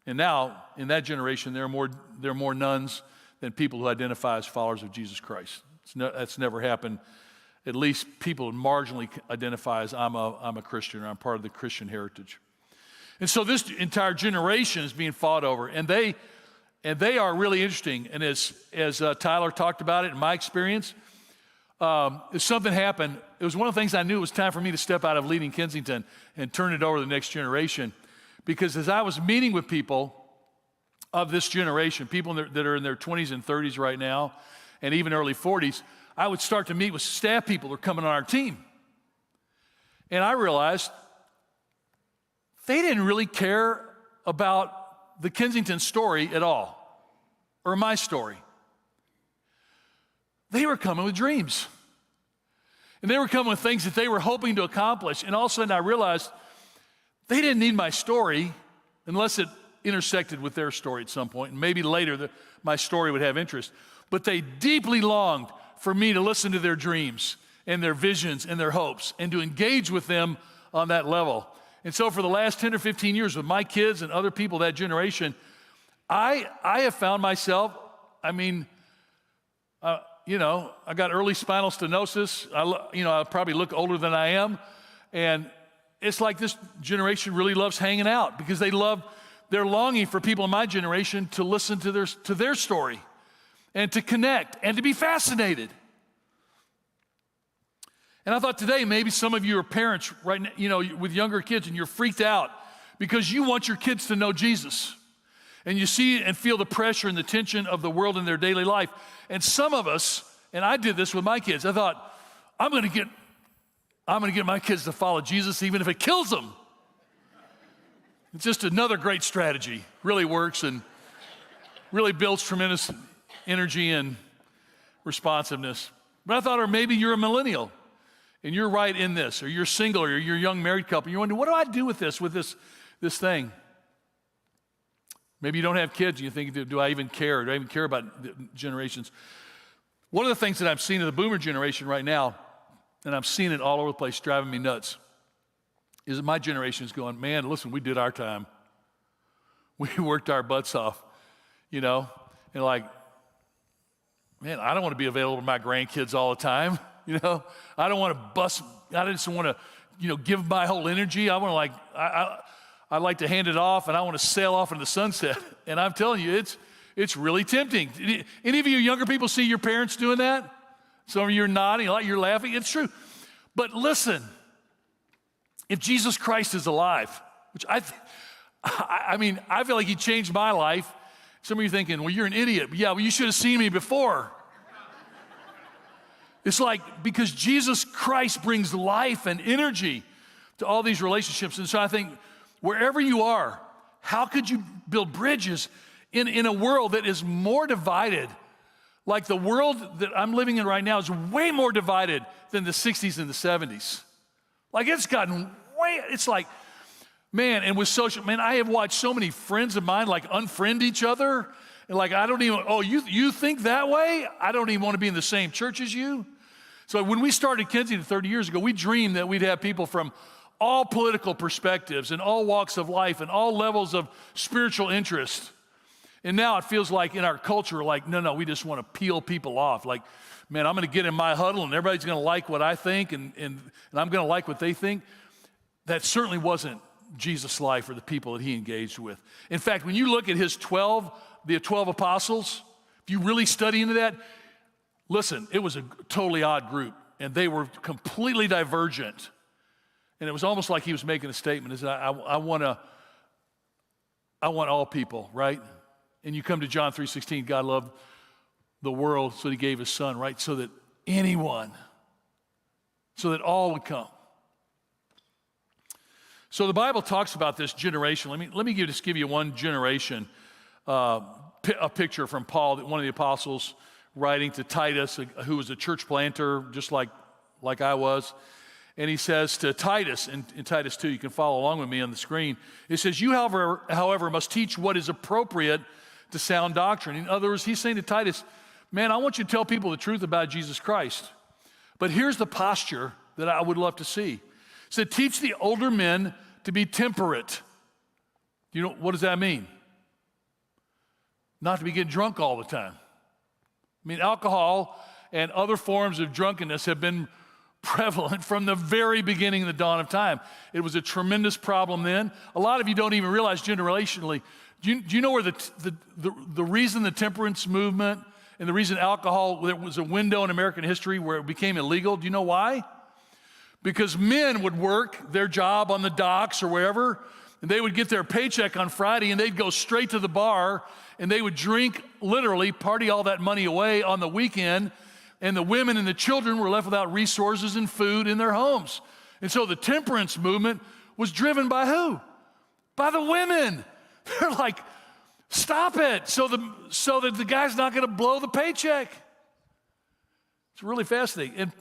And now, in that generation, there are more nuns than people who identify as followers of Jesus Christ. That's never happened. At least people marginally identify as I'm a Christian, or I'm part of the Christian heritage. And so this entire generation is being fought over, and they are really interesting. And as Tyler talked about it, in my experience, if something happened, it was one of the things I knew it was time for me to step out of leading Kensington and turn it over to the next generation. Because as I was meeting with people of this generation, people that are in their 20s and 30s right now, and even early 40s, I would start to meet with staff people who are coming on our team. And I realized they didn't really care about the Kensington story at all, or my story. They were coming with dreams. And they were coming with things that they were hoping to accomplish. And all of a sudden I realized they didn't need my story unless it intersected with their story at some point. And maybe later my story would have interest. But they deeply longed for me to listen to their dreams and their visions and their hopes and to engage with them on that level. And so for the last 10 or 15 years with my kids and other people that generation, I have found myself, I got early spinal stenosis. I probably look older than I am. And it's like this generation really loves hanging out because they're longing for people in my generation to listen to their story and to connect and to be fascinated. And I thought today, maybe some of you are parents right now, with younger kids, and you're freaked out because you want your kids to know Jesus. And you see and feel the pressure and the tension of the world in their daily life. And some of us, and I did this with my kids, I thought, I'm going to get my kids to follow Jesus even if it kills them. It's just another great strategy. Really works and really builds tremendous energy and responsiveness. But I thought, or maybe you're a millennial and you're right in this, or you're single, or you're a young married couple. You're wondering, what do I do with this thing? Maybe you don't have kids and you think, do I even care? Do I even care about the generations? One of the things that I'm seeing in the boomer generation right now, and I'm seeing it all over the place, driving me nuts, is that my generation is going, man, listen, we did our time. We worked our butts off, and like, man, I don't want to be available to my grandkids all the time, I don't want to I just want to, give my whole energy. I want to I like to hand it off, and I want to sail off into the sunset. And I'm telling you, it's really tempting. Any of you younger people see your parents doing that? Some of you are nodding, you're laughing. It's true. But listen, if Jesus Christ is alive, which I feel like he changed my life. Some of you are thinking, well, you're an idiot. Yeah, well, you should have seen me before. It's like, because Jesus Christ brings life and energy to all these relationships. And so I think, wherever you are, how could you build bridges in a world that is more divided? Like the world that I'm living in right now is way more divided than the 60s and the 70s. Like it's gotten it's like, man, and with social, man, I have watched so many friends of mine like unfriend each other. And like, I don't even, you think that way? I don't even want to be in the same church as you. So when we started Kensington 30 years ago, we dreamed that we'd have people from all political perspectives and all walks of life and all levels of spiritual interest. And now it feels like in our culture, like, no, we just want to peel people off. Like, man, I'm going to get in my huddle and everybody's going to like what I think and I'm going to like what they think. That certainly wasn't Jesus' life or the people that he engaged with. In fact, when you look at the 12 apostles, if you really study into that, listen, it was a totally odd group and they were completely divergent. And it was almost like he was making a statement. Is that I want all people, right? And you come to John 3:16, God loved the world so that he gave his son, right? So that all would come. So the Bible talks about this generation. Let me just give you one generation, a picture from Paul, one of the apostles, writing to Titus, who was a church planter, just like I was. And he says to Titus, in Titus 2, you can follow along with me on the screen. It says, you, however, must teach what is appropriate to sound doctrine. In other words, he's saying to Titus, man, I want you to tell people the truth about Jesus Christ. But here's the posture that I would love to see. It said, teach the older men to be temperate. You know, what does that mean? Not to be getting drunk all the time. I mean, alcohol and other forms of drunkenness have been prevalent from the very beginning of the dawn of time. It was a tremendous problem then. A lot of you don't even realize generationally. Do you know where the reason the temperance movement and the reason alcohol, there was a window in American history where it became illegal? Do you know why? Because men would work their job on the docks or wherever, and they would get their paycheck on Friday, and they'd go straight to the bar, and they would drink, literally, party all that money away on the weekend, and the women and the children were left without resources and food in their homes. And so the temperance movement was driven by who? By the women. They're like, stop it, so that the guy's not going to blow the paycheck. It's really fascinating,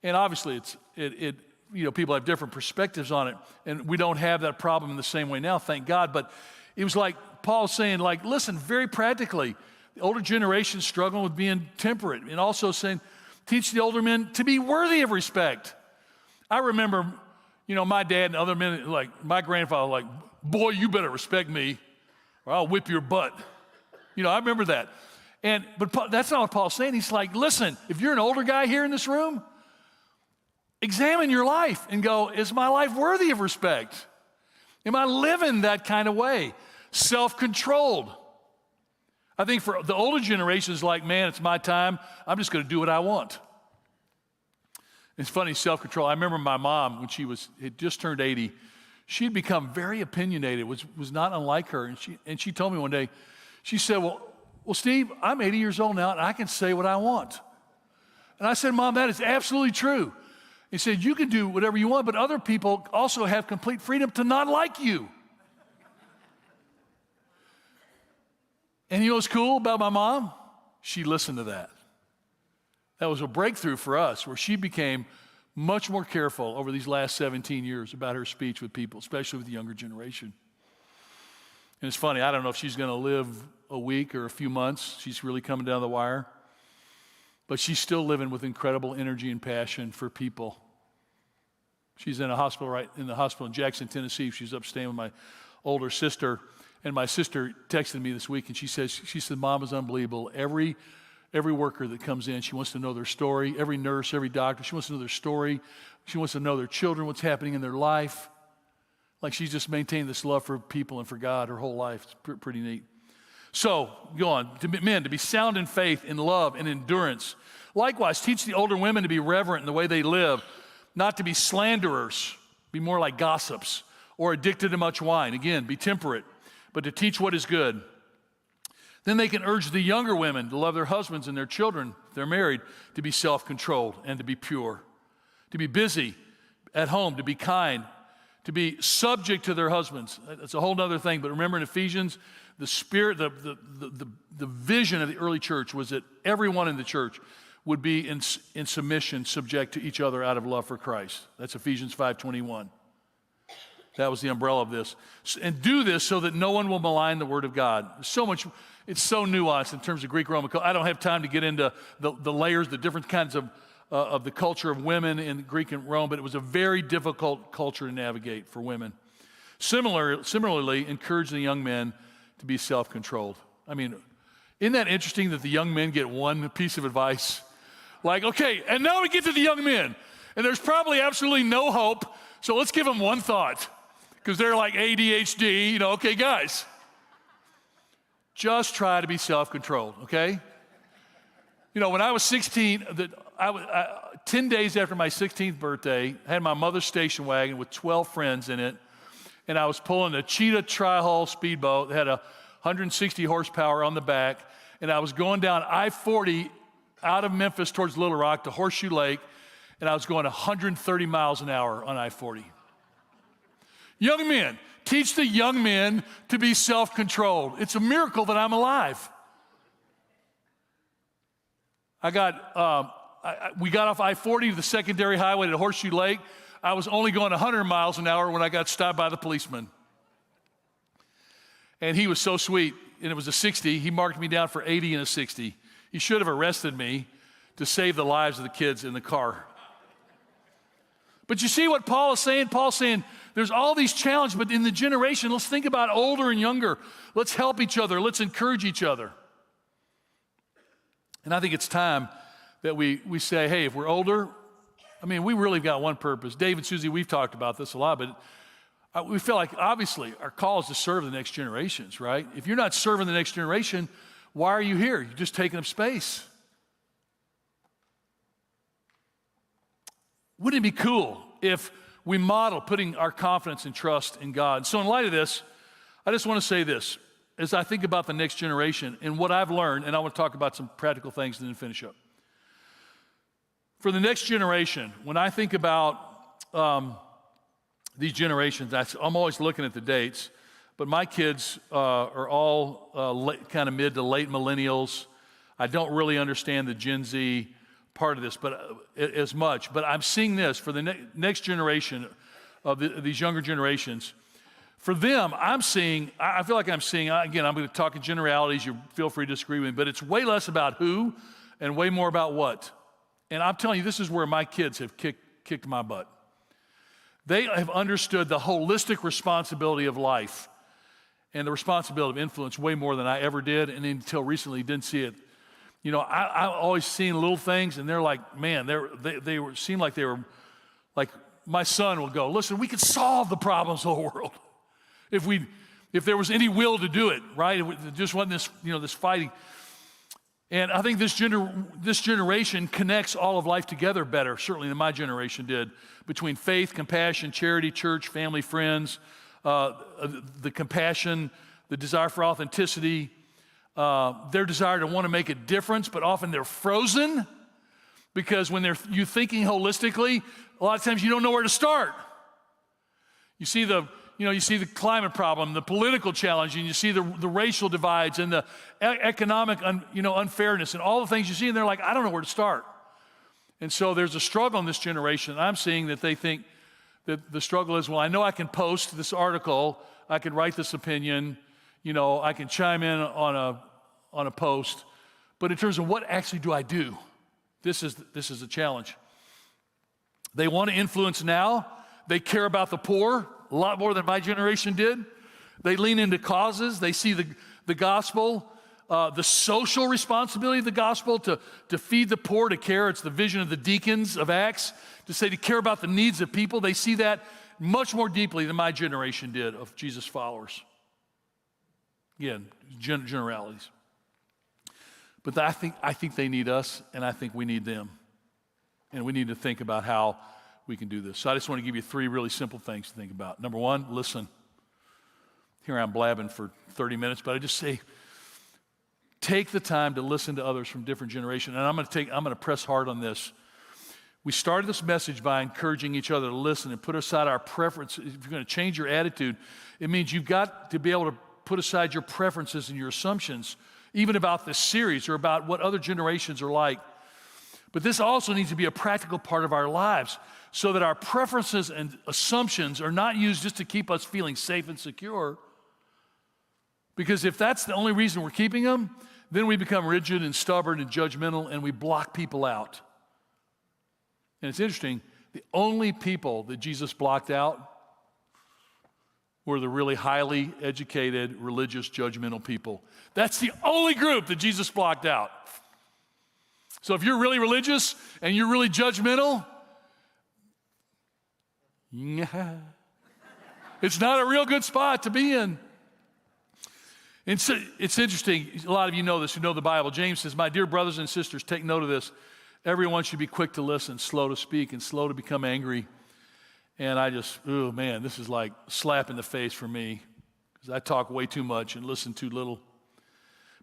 and obviously it you know, people have different perspectives on it, and we don't have that problem in the same way now, thank God. But it was like Paul saying, like, listen, very practically, the older generation struggling with being temperate, and also saying, teach the older men to be worthy of respect. I remember, you know, my dad and other men, like my grandfather, like, boy, you better respect me, or I'll whip your butt. You know, I remember that. But that's not what Paul's saying. He's like, listen, if you're an older guy here in this room, examine your life and go, is my life worthy of respect? Am I living that kind of way? Self-controlled. I think for the older generations, like, man, it's my time. I'm just going to do what I want. It's funny, self-control. I remember my mom, when she had just turned 80, she'd become very opinionated, was not unlike her. And she told me one day, she said, well, Steve, I'm 80 years old now, and I can say what I want. And I said, Mom, that is absolutely true. He said, you can do whatever you want, but other people also have complete freedom to not like you. And you know what's cool about my mom? She listened to that. That was a breakthrough for us, where she became much more careful over these last 17 years about her speech with people, especially with the younger generation. And it's funny, I don't know if she's going to live a week or a few months. She's really coming down the wire. But she's still living with incredible energy and passion for people. She's in a hospital, right in the hospital in Jackson, Tennessee. She's up staying with my older sister. And my sister texted me this week, and she said, Mom is unbelievable. Every worker that comes in, she wants to know their story. Every nurse, every doctor, she wants to know their story. She wants to know their children, what's happening in their life. Like, she's just maintained this love for people and for God her whole life. It's pretty neat. So, go on. Men, to be sound in faith, in love, and endurance. Likewise, teach the older women to be reverent in the way they live, not to be slanderers, be more like gossips, or addicted to much wine. Again, be temperate, but to teach what is good. Then they can urge the younger women to love their husbands and their children, if they're married, to be self-controlled and to be pure, to be busy at home, to be kind, to be subject to their husbands. That's a whole other thing, but remember in Ephesians, the spirit, the vision of the early church was that everyone in the church would be in submission, subject to each other out of love for Christ. That's Ephesians 5:21. That was the umbrella of this. And do this so that no one will malign the word of God. So much, it's so nuanced in terms of Greek Roman culture. I don't have time to get into the layers, the different kinds of the culture of women in Greek and Rome, but it was a very difficult culture to navigate for women. Similarly, encourage the young men to be self-controlled. I mean, isn't that interesting that the young men get one piece of advice? Like, okay, and now we get to the young men, and there's probably absolutely no hope, so let's give them one thought, because they're like ADHD, you know, okay, guys, just try to be self-controlled, okay? You know, when I was 16, 10 days after my 16th birthday, I had my mother's station wagon with 12 friends in it, and I was pulling a Cheetah tri-hull speedboat that had 160 horsepower on the back, and I was going down I-40 out of Memphis towards Little Rock to Horseshoe Lake, and I was going 130 miles an hour on I-40. Young men, teach the young men to be self-controlled. It's a miracle that I'm alive. We got off I-40 to the secondary highway to Horseshoe Lake. I was only going 100 miles an hour when I got stopped by the policeman. And he was so sweet, and it was a 60. He marked me down for 80 and a 60. He should have arrested me to save the lives of the kids in the car. But you see what Paul is saying? Paul's saying there's all these challenges, but in the generation, let's think about older and younger. Let's help each other. Let's encourage each other. And I think it's time that we say, hey, if we're older, I mean, we really got one purpose. Dave and Susie, we've talked about this a lot, but we feel like obviously our call is to serve the next generations, right? If you're not serving the next generation, why are you here? You're just taking up space. Wouldn't it be cool if we model putting our confidence and trust in God? So in light of this, I just want to say this. As I think about the next generation and what I've learned, and I want to talk about some practical things and then finish up. For the next generation, when I think about these generations, I'm always looking at the dates, but my kids are all kind of mid to late millennials. I don't really understand the Gen Z part of this, but as much. But I'm seeing this for the next generation of these younger generations. For them, I feel like I'm seeing, again, I'm going to talk in generalities. You feel free to disagree with me, but it's way less about who and way more about what. And I'm telling you, this is where my kids have kicked my butt. They have understood the holistic responsibility of life and the responsibility of influence way more than I ever did, and until recently didn't see it. You know, I've always seen little things, and they're like, man, they seem like they were, like my son will go, listen, we could solve the problems of the world if there was any will to do it, right? It just wasn't this, this fighting. And I think this generation connects all of life together better, certainly than my generation did, between faith, compassion, charity, church, family, friends, the compassion, the desire for authenticity, their desire to want to make a difference, but often they're frozen because when you're thinking holistically, a lot of times you don't know where to start. You see the climate problem, the political challenge, and you see the racial divides and the economic unfairness and all the things you see, and they're like, I don't know where to start. And so there's a struggle in this generation. I'm seeing that they think that the struggle is, well, I know I can post this article, I can write this opinion, I can chime in on a post, but in terms of what actually do I do, this is a challenge. They want to influence now. They care about the poor a lot more than my generation did. They lean into causes. They see the gospel, the social responsibility of the gospel to feed the poor, to care. It's the vision of the deacons of Acts, to care about the needs of people. They see that much more deeply than my generation did of Jesus' followers. Again, generalities. But I think they need us, and I think we need them. And we need to think about how we can do this. So I just want to give you 3 really simple things to think about. Number 1, listen. Here I'm blabbing for 30 minutes, but I just say, take the time to listen to others from different generations. And I'm going to press hard on this. We started this message by encouraging each other to listen and put aside our preferences. If you're going to change your attitude, it means you've got to be able to put aside your preferences and your assumptions, even about this series or about what other generations are like. But this also needs to be a practical part of our lives so that our preferences and assumptions are not used just to keep us feeling safe and secure. Because if that's the only reason we're keeping them, then we become rigid and stubborn and judgmental and we block people out. And it's interesting, the only people that Jesus blocked out were the really highly educated, religious, judgmental people. That's the only group that Jesus blocked out. So if you're really religious and you're really judgmental, it's not a real good spot to be in. And so it's interesting, a lot of you know this, who know the Bible. James says, my dear brothers and sisters, take note of this. Everyone should be quick to listen, slow to speak, and slow to become angry. And I just, oh man, this is like a slap in the face for me because I talk way too much and listen too little.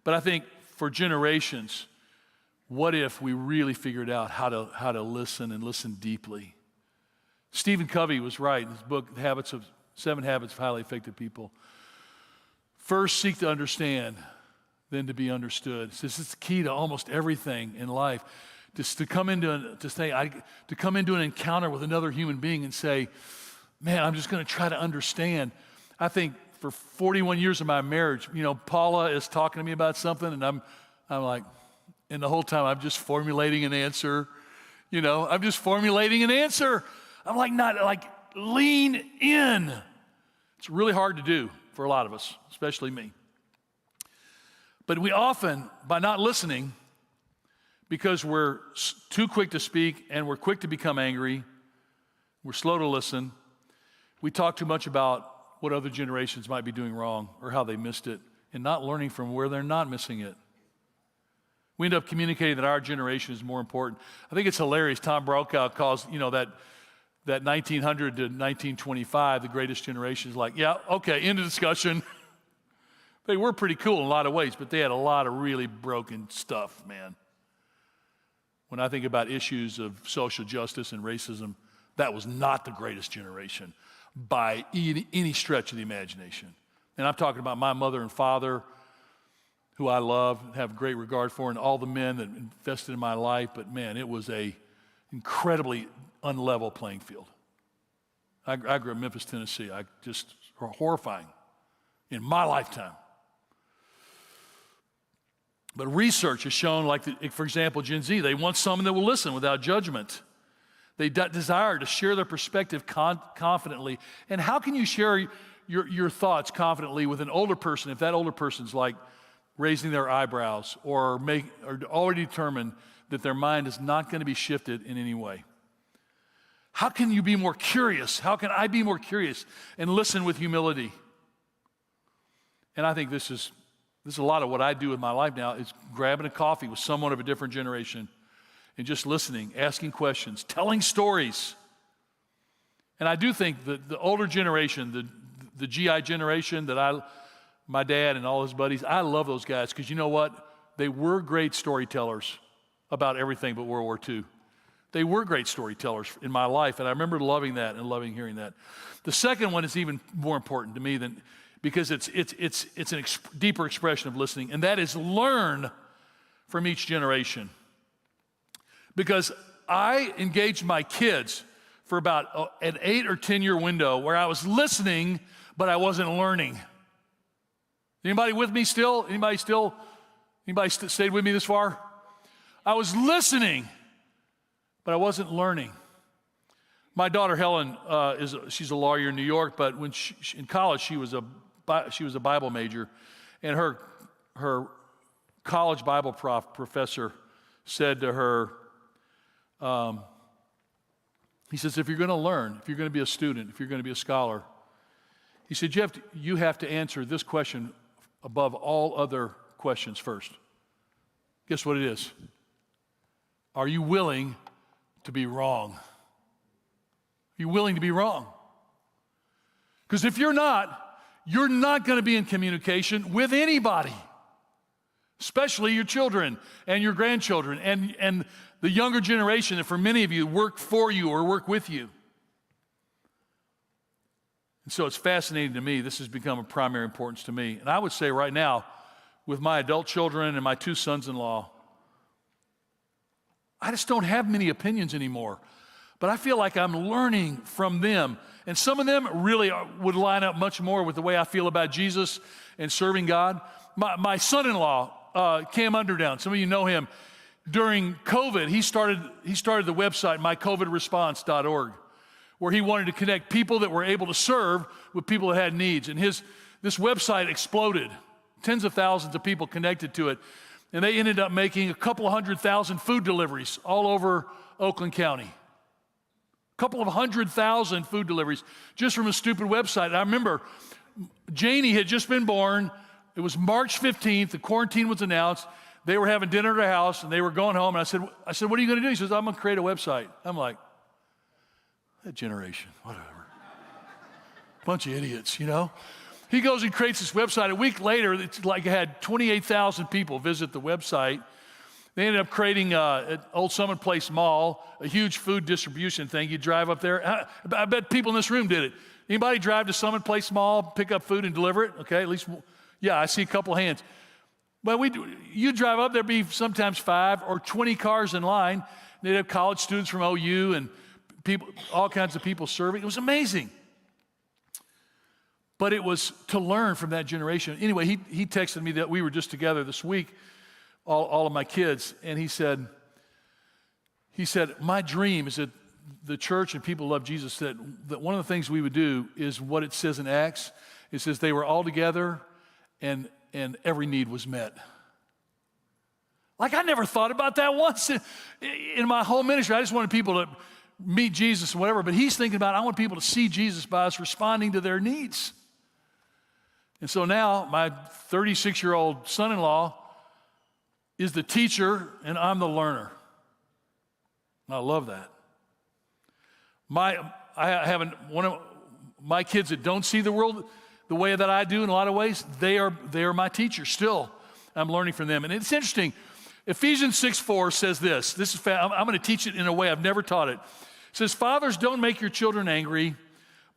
But I think for generations, what if we really figured out how to listen and listen deeply? Stephen Covey was right in his book, 7 Habits of Highly Effective People. First, seek to understand, then to be understood. He says it's the key to almost everything in life. Just to come into an encounter with another human being and say, man, I'm just going to try to understand. I think for 41 years of my marriage, Paula is talking to me about something, and I'm like, and the whole time I'm just formulating an answer. I'm just formulating an answer. I'm like lean in. It's really hard to do for a lot of us, especially me. But we often, by not listening, because we're too quick to speak and we're quick to become angry, we're slow to listen, we talk too much about what other generations might be doing wrong or how they missed it and not learning from where they're not missing it. We end up communicating that our generation is more important. I think it's hilarious. Tom Brokaw calls, that 1900 to 1925 the greatest generation. Is like, yeah, okay, end of discussion. They were pretty cool in a lot of ways, but they had a lot of really broken stuff, man. When I think about issues of social justice and racism, that was not the greatest generation by any stretch of the imagination. And I'm talking about my mother and father, who I love and have great regard for, and all the men that invested in my life. But man, it was a incredibly unlevel playing field. I grew up in Memphis, Tennessee. Horrifying in my lifetime. But research has shown, for example, Gen Z, they want someone that will listen without judgment. They desire to share their perspective confidently. And how can you share your thoughts confidently with an older person if that older person's like raising their eyebrows or already determined that their mind is not going to be shifted in any way? How can you be more curious? How can I be more curious and listen with humility? And I think this is a lot of what I do with my life now, is grabbing a coffee with someone of a different generation and just listening, asking questions, telling stories. And I do think that the older generation, the GI generation my dad and all his buddies, I love those guys because you know what? They were great storytellers about everything but World War II. They were great storytellers in my life, and I remember loving that and loving hearing that. The second one is even more important to me because it's a deeper expression of listening, and that is learn from each generation. Because I engaged my kids for about an 8 or 10 year window where I was listening, but I wasn't learning. Anybody with me still? Anybody stayed with me this far? I was listening, but I wasn't learning. My daughter Helen she's a lawyer in New York, but when in college she was a Bible major, and her college Bible professor said to her, he says, if you're going to learn, if you're going to be a student, if you're going to be a scholar, he said, you have to answer this question above all other questions first. Guess what it is? Are you willing to be wrong? Are you willing to be wrong? Because if you're not going to be in communication with anybody, especially your children and your grandchildren and the younger generation that for many of you work for you or work with you. And so it's fascinating to me. This has become of primary importance to me. And I would say right now, with my adult children and my 2 sons-in-law, I just don't have many opinions anymore. But I feel like I'm learning from them. And some of them really would line up much more with the way I feel about Jesus and serving God. My son-in-law, Cam Underdown, some of you know him. During COVID, he started the website, mycovidresponse.org, where he wanted to connect people that were able to serve with people that had needs. And this website exploded. Tens of thousands of people connected to it. And they ended up making a couple of 100,000 food deliveries all over Oakland County. A couple of 100,000 food deliveries just from a stupid website. And I remember Janie had just been born. It was March 15th. The quarantine was announced. They were having dinner at our house, and they were going home. And I said, what are you going to do? He says, I'm going to create a website. I'm like, that generation, whatever. Bunch of idiots, you know? He goes and creates this website. A week later, it's like it had 28,000 people visit the website. They ended up creating at Old Summit Place Mall, a huge food distribution thing. You drive up there. I bet people in this room did it. Anybody drive to Summit Place Mall, pick up food and deliver it? Okay, at least, yeah, I see a couple hands. Well, you drive up, there'd be sometimes 5 or 20 cars in line. They'd have college students from OU and people, all kinds of people serving. It was amazing. But it was to learn from that generation. Anyway, he texted me that we were just together this week, all of my kids, and he said, my dream is that the church and people love Jesus, that one of the things we would do is what it says in Acts. It says they were all together and every need was met. Like, I never thought about that once in my whole ministry. I just wanted people to meet Jesus and whatever, but he's thinking about, I want people to see Jesus by us responding to their needs. And so now my 36-year-old son-in-law is the teacher and I'm the learner. I love that. One of my kids that don't see the world the way that I do in a lot of ways, they are my teachers still. I'm learning from them. And it's interesting. Ephesians 6:4 says this. I'm going to teach it in a way I've never taught it. It says, fathers, don't make your children angry,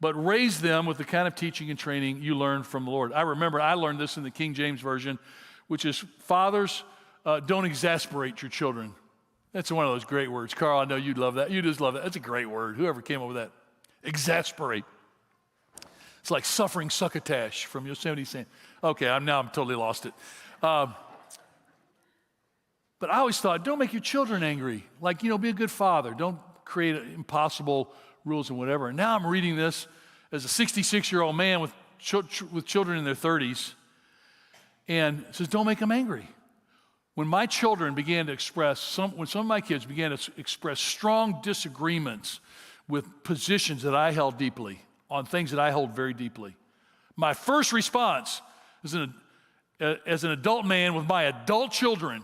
but raise them with the kind of teaching and training you learn from the Lord. I remember I learned this in the King James Version, which is, fathers, don't exasperate your children. That's one of those great words. Carl, I know you'd love that. You just love that. That's a great word. Whoever came up with that. Exasperate. It's like suffering succotash from Yosemite Sam. Okay, I'm totally lost it. But I always thought, don't make your children angry. Like, be a good father. Don't create impossible rules and whatever. And now I'm reading this as a 66-year-old man with children in their 30s. And it says, don't make them angry. When my children began to when some of my kids began to express strong disagreements with positions that I held deeply, on things that I hold very deeply, my first response as an adult man with my adult children,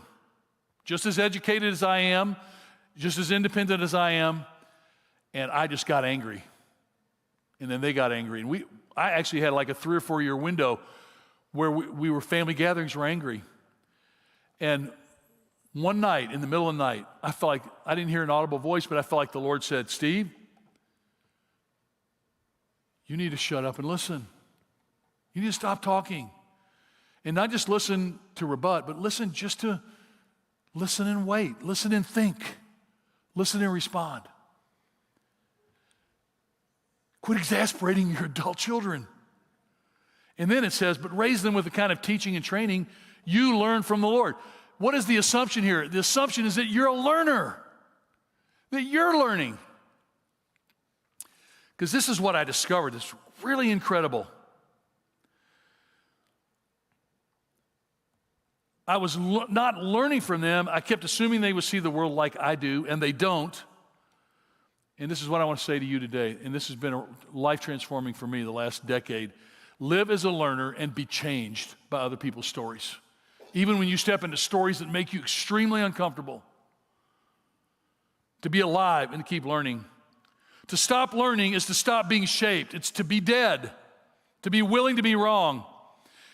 just as educated as I am, just as independent as I am, and I just got angry. And then they got angry. And I actually had like a 3 or 4 year window where we were family gatherings were angry. And one night, in the middle of the night, I felt like, I didn't hear an audible voice, but I felt like the Lord said, Steve, you need to shut up and listen. You need to stop talking. And not just listen to rebut, but listen just to listen and wait. Listen and think. Listen and respond. Quit exasperating your adult children. And then it says, but raise them with the kind of teaching and training you learn from the Lord. What is the assumption here? The assumption is that you're a learner, that you're learning. Because this is what I discovered. It's really incredible. I was not learning from them. I kept assuming they would see the world like I do, and they don't. And this is what I want to say to you today, and this has been life-transforming for me the last decade. Live as a learner and be changed by other people's stories. Even when you step into stories that make you extremely uncomfortable. To be alive and to keep learning. To stop learning is to stop being shaped. It's to be dead. To be willing to be wrong.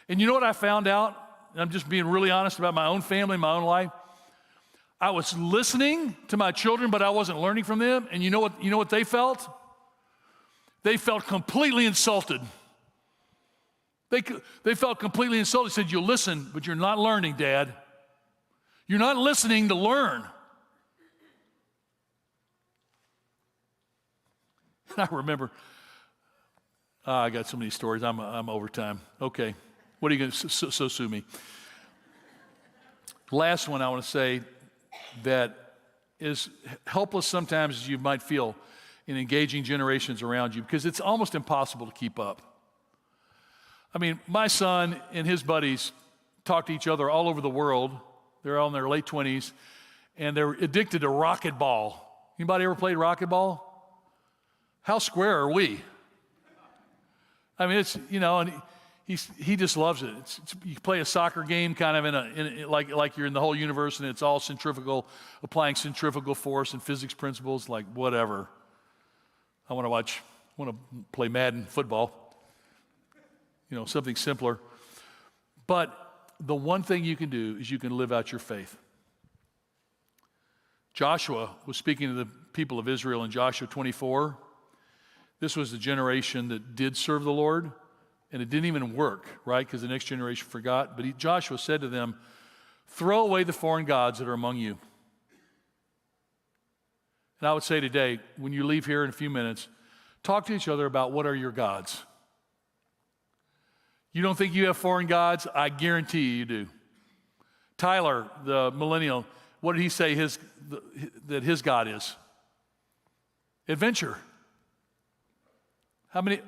And you know what I found out? And I'm just being really honest about my own family, my own life. I was listening to my children, but I wasn't learning from them. And you know what they felt? They felt completely insulted. They felt completely insulted. They said, you listen, but you're not learning, Dad. You're not listening to learn. And I remember, I got so many stories. I'm over time. Okay. What are you going to so sue me? Last one I want to say that is helpless sometimes as you might feel in engaging generations around you, because it's almost impossible to keep up. I mean, my son and his buddies talk to each other all over the world. They're all in their late 20s, and they're addicted to racquetball. Anybody ever played racquetball? How square are we? I mean, it's, and he just loves it. You play a soccer game kind of like you're in the whole universe, and it's all centrifugal, applying centrifugal force and physics principles, like whatever. I want to play Madden football. Something simpler. But the one thing you can do is you can live out your faith. Joshua was speaking to the people of Israel in Joshua 24. This was the generation that did serve the Lord, and it didn't even work, right? Because the next generation forgot. But Joshua said to them, throw away the foreign gods that are among you. And I would say today, when you leave here in a few minutes, talk to each other about what are your gods. You don't think you have foreign gods? I guarantee you do. Tyler, the millennial, what did he say that his God is? Adventure. How many?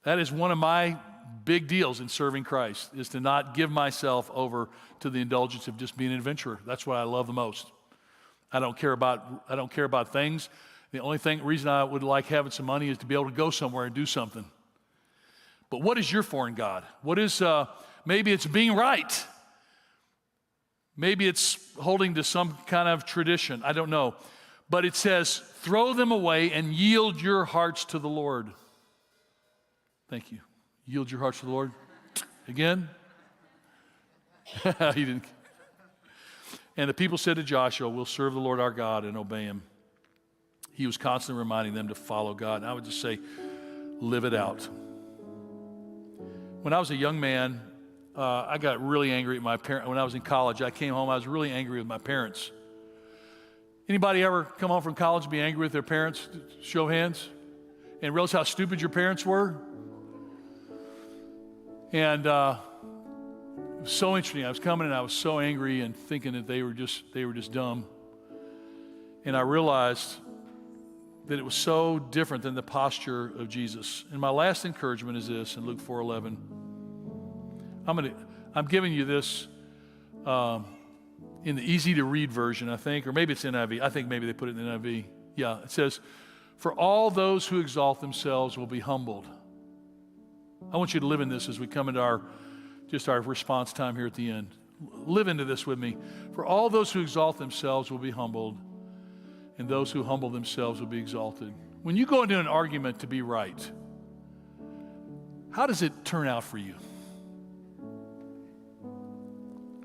That is one of my big deals in serving Christ, is to not give myself over to the indulgence of just being an adventurer. That's what I love the most. I don't care about things. The only reason I would like having some money is to be able to go somewhere and do something. But what is your foreign God? What is, maybe it's being right. Maybe it's holding to some kind of tradition. I don't know. But it says, throw them away and yield your hearts to the Lord. Thank you. Yield your hearts to the Lord. Again? He didn't. And the people said to Joshua, we'll serve the Lord our God and obey him. He was constantly reminding them to follow God. And I would just say, live it out. When I was a young man, I got really angry at my parents. When I was in college, I came home, I was really angry with my parents. Anybody ever come home from college and be angry with their parents? Show of hands. And realize how stupid your parents were? And it was so interesting. I was coming and I was so angry and thinking that they were just dumb. And I realized that it was so different than the posture of Jesus. And my last encouragement is this in Luke 4:11. I'm giving you this in the easy to read version, I think, or maybe it's NIV. I think maybe they put it in the NIV. Yeah, it says, for all those who exalt themselves will be humbled. I want you to live in this as we come into our response time here at the end. Live into this with me. For all those who exalt themselves will be humbled, and those who humble themselves will be exalted. When you go into an argument to be right, how does it turn out for you?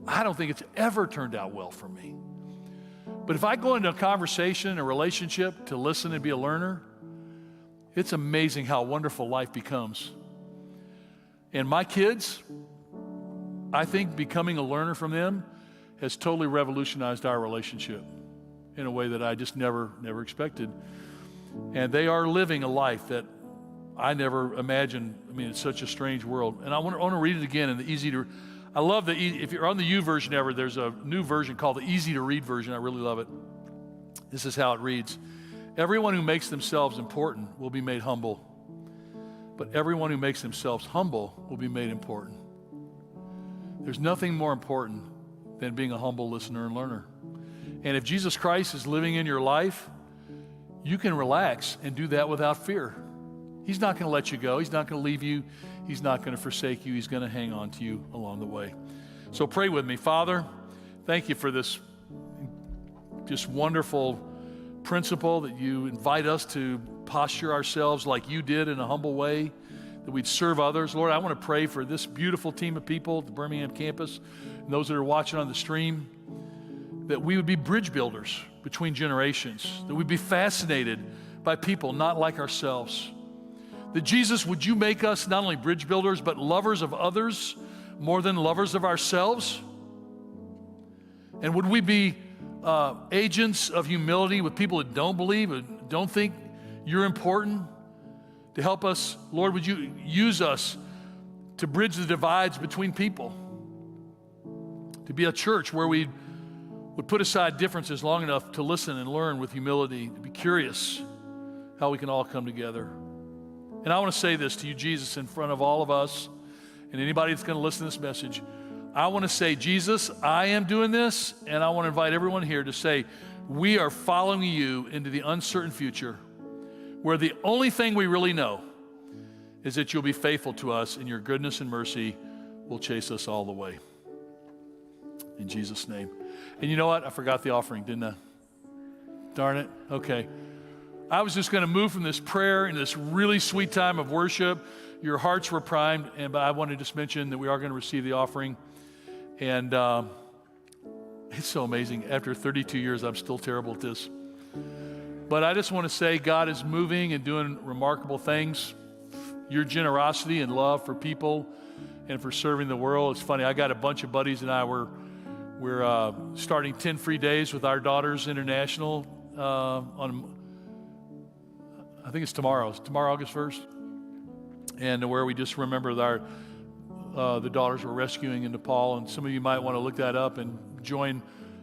I don't think it's ever turned out well for me. But if I go into a conversation, a relationship, to listen and be a learner, it's amazing how wonderful life becomes. And my kids, I think becoming a learner from them has totally revolutionized our relationship in a way that I just never expected. And they are living a life that I never imagined. I mean, it's such a strange world. And I want to read it again in the easy to. I love if you're on the U version ever, there's a new version called the easy to read version. I really love it. This is how it reads. Everyone who makes themselves important will be made humble, but everyone who makes themselves humble will be made important. There's nothing more important than being a humble listener and learner. And if Jesus Christ is living in your life, you can relax and do that without fear. He's not going to let you go. He's not going to leave you. He's not going to forsake you. He's going to hang on to you along the way. So pray with me. Father, thank you for this just wonderful principle that you invite us to posture ourselves like you did in a humble way, that we'd serve others. Lord, I want to pray for this beautiful team of people at the Birmingham campus and those that are watching on the stream, that we would be bridge builders between generations, that we'd be fascinated by people not like ourselves. That Jesus, would you make us not only bridge builders, but lovers of others more than lovers of ourselves? And would we be agents of humility with people that don't believe, and don't think you're important, to help us? Lord, would you use us to bridge the divides between people, to be a church where we would put aside differences long enough to listen and learn with humility, to be curious how we can all come together. And I want to say this to you, Jesus, in front of all of us and anybody that's going to listen to this message. I want to say, Jesus, I am doing this, and I want to invite everyone here to say, we are following you into the uncertain future, where the only thing we really know is that you'll be faithful to us, and your goodness and mercy will chase us all the way. In Jesus' name. And you know what? I forgot the offering, didn't I? Darn it. Okay. I was just going to move from this prayer into this really sweet time of worship. Your hearts were primed, but I want to just mention that we are going to receive the offering. And it's so amazing. After 32 years, I'm still terrible at this. But I just want to say God is moving and doing remarkable things. Your generosity and love for people and for serving the world. It's funny, I got a bunch of buddies and I we're starting 10 free days with our Daughters International on, I think it's tomorrow. It's tomorrow, August 1st. And where we just remember the daughters we're rescuing in Nepal. And some of you might want to look that up and join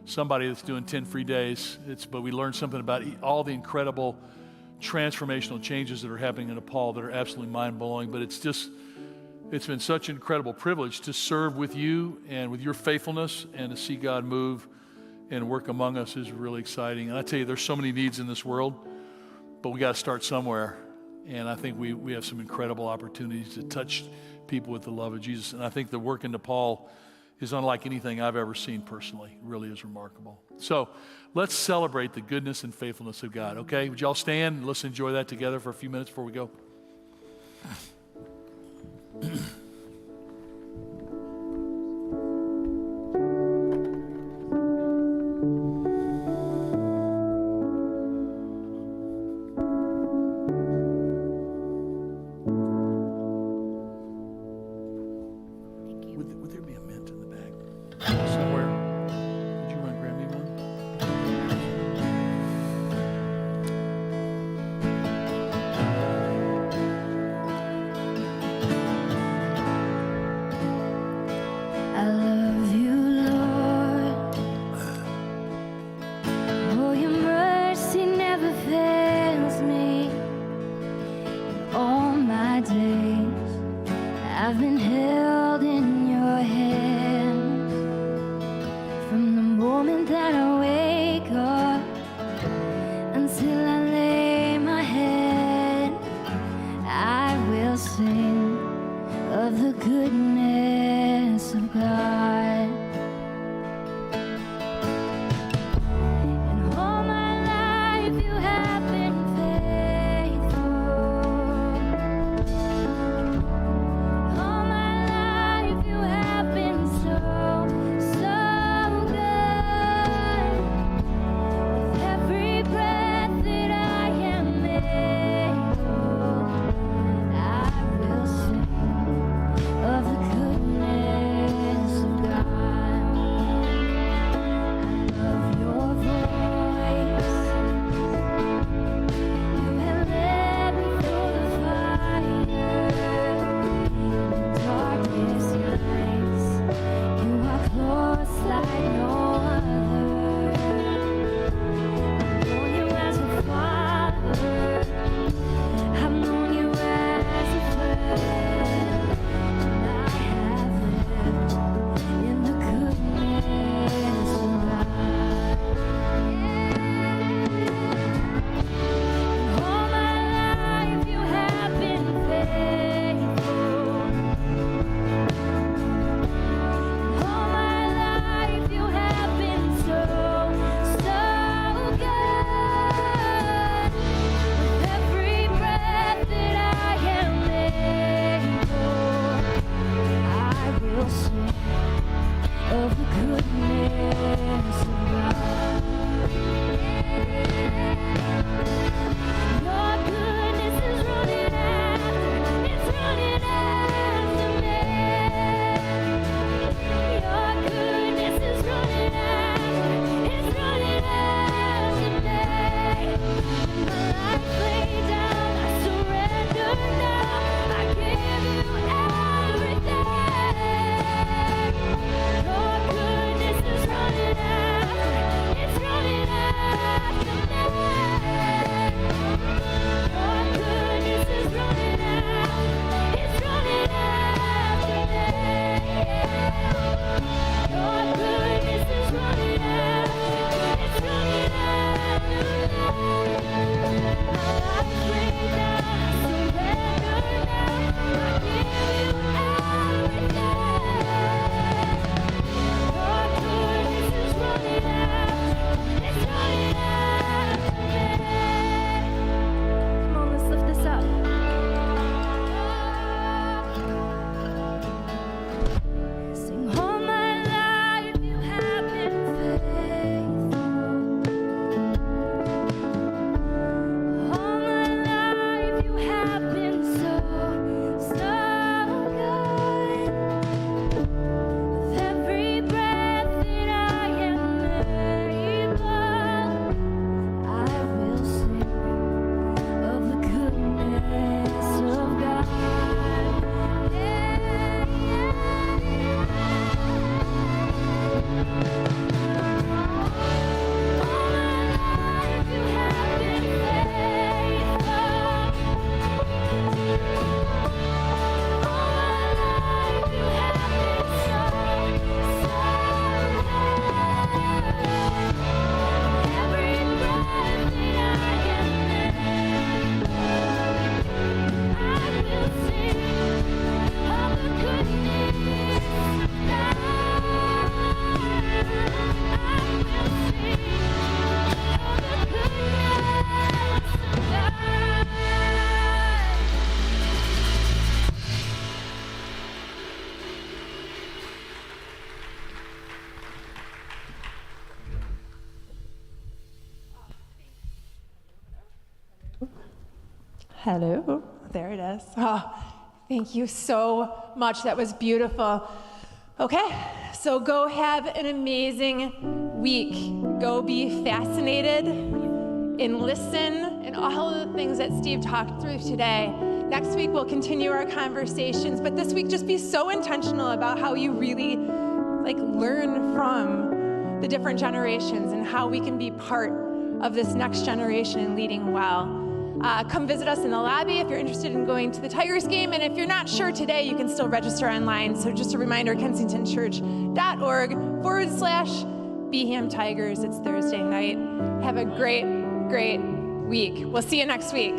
somebody that's doing 10 free days. But we learned something about all the incredible transformational changes that are happening in Nepal that are absolutely mind-blowing. But it's been such an incredible privilege to serve with you and with your faithfulness, and to see God move and work among us is really exciting. And I tell you, there's so many needs in this world, but we got to start somewhere. And I think we have some incredible opportunities to touch people with the love of Jesus. And I think the work in Nepal is unlike anything I've ever seen personally. It really is remarkable. So let's celebrate the goodness and faithfulness of God, okay? Would y'all stand and let's enjoy that together for a few minutes before we go? Would there be a mint in the bag somewhere? Would you mind grabbing me one? I love you, Lord. Oh, your mercy never fails me. In all my days, I've been held in your hands. From the moment that I wake up until I lay my head, I will sing of the goodness of God. And all my life you have been faithful. All my Hello. There it is. Oh, thank you so much. That was beautiful. Okay, so go have an amazing week. Go be fascinated and listen and all of the things that Steve talked through today. Next week, we'll continue our conversations, but this week, just be so intentional about how you really learn from the different generations and how we can be part of this next generation leading well. Come visit us in the lobby if you're interested in going to the Tigers game, and if you're not sure today, you can still register online. So just a reminder, kensingtonchurch.org/Beham Tigers. It's Thursday night. Have a great week. We'll see you next week.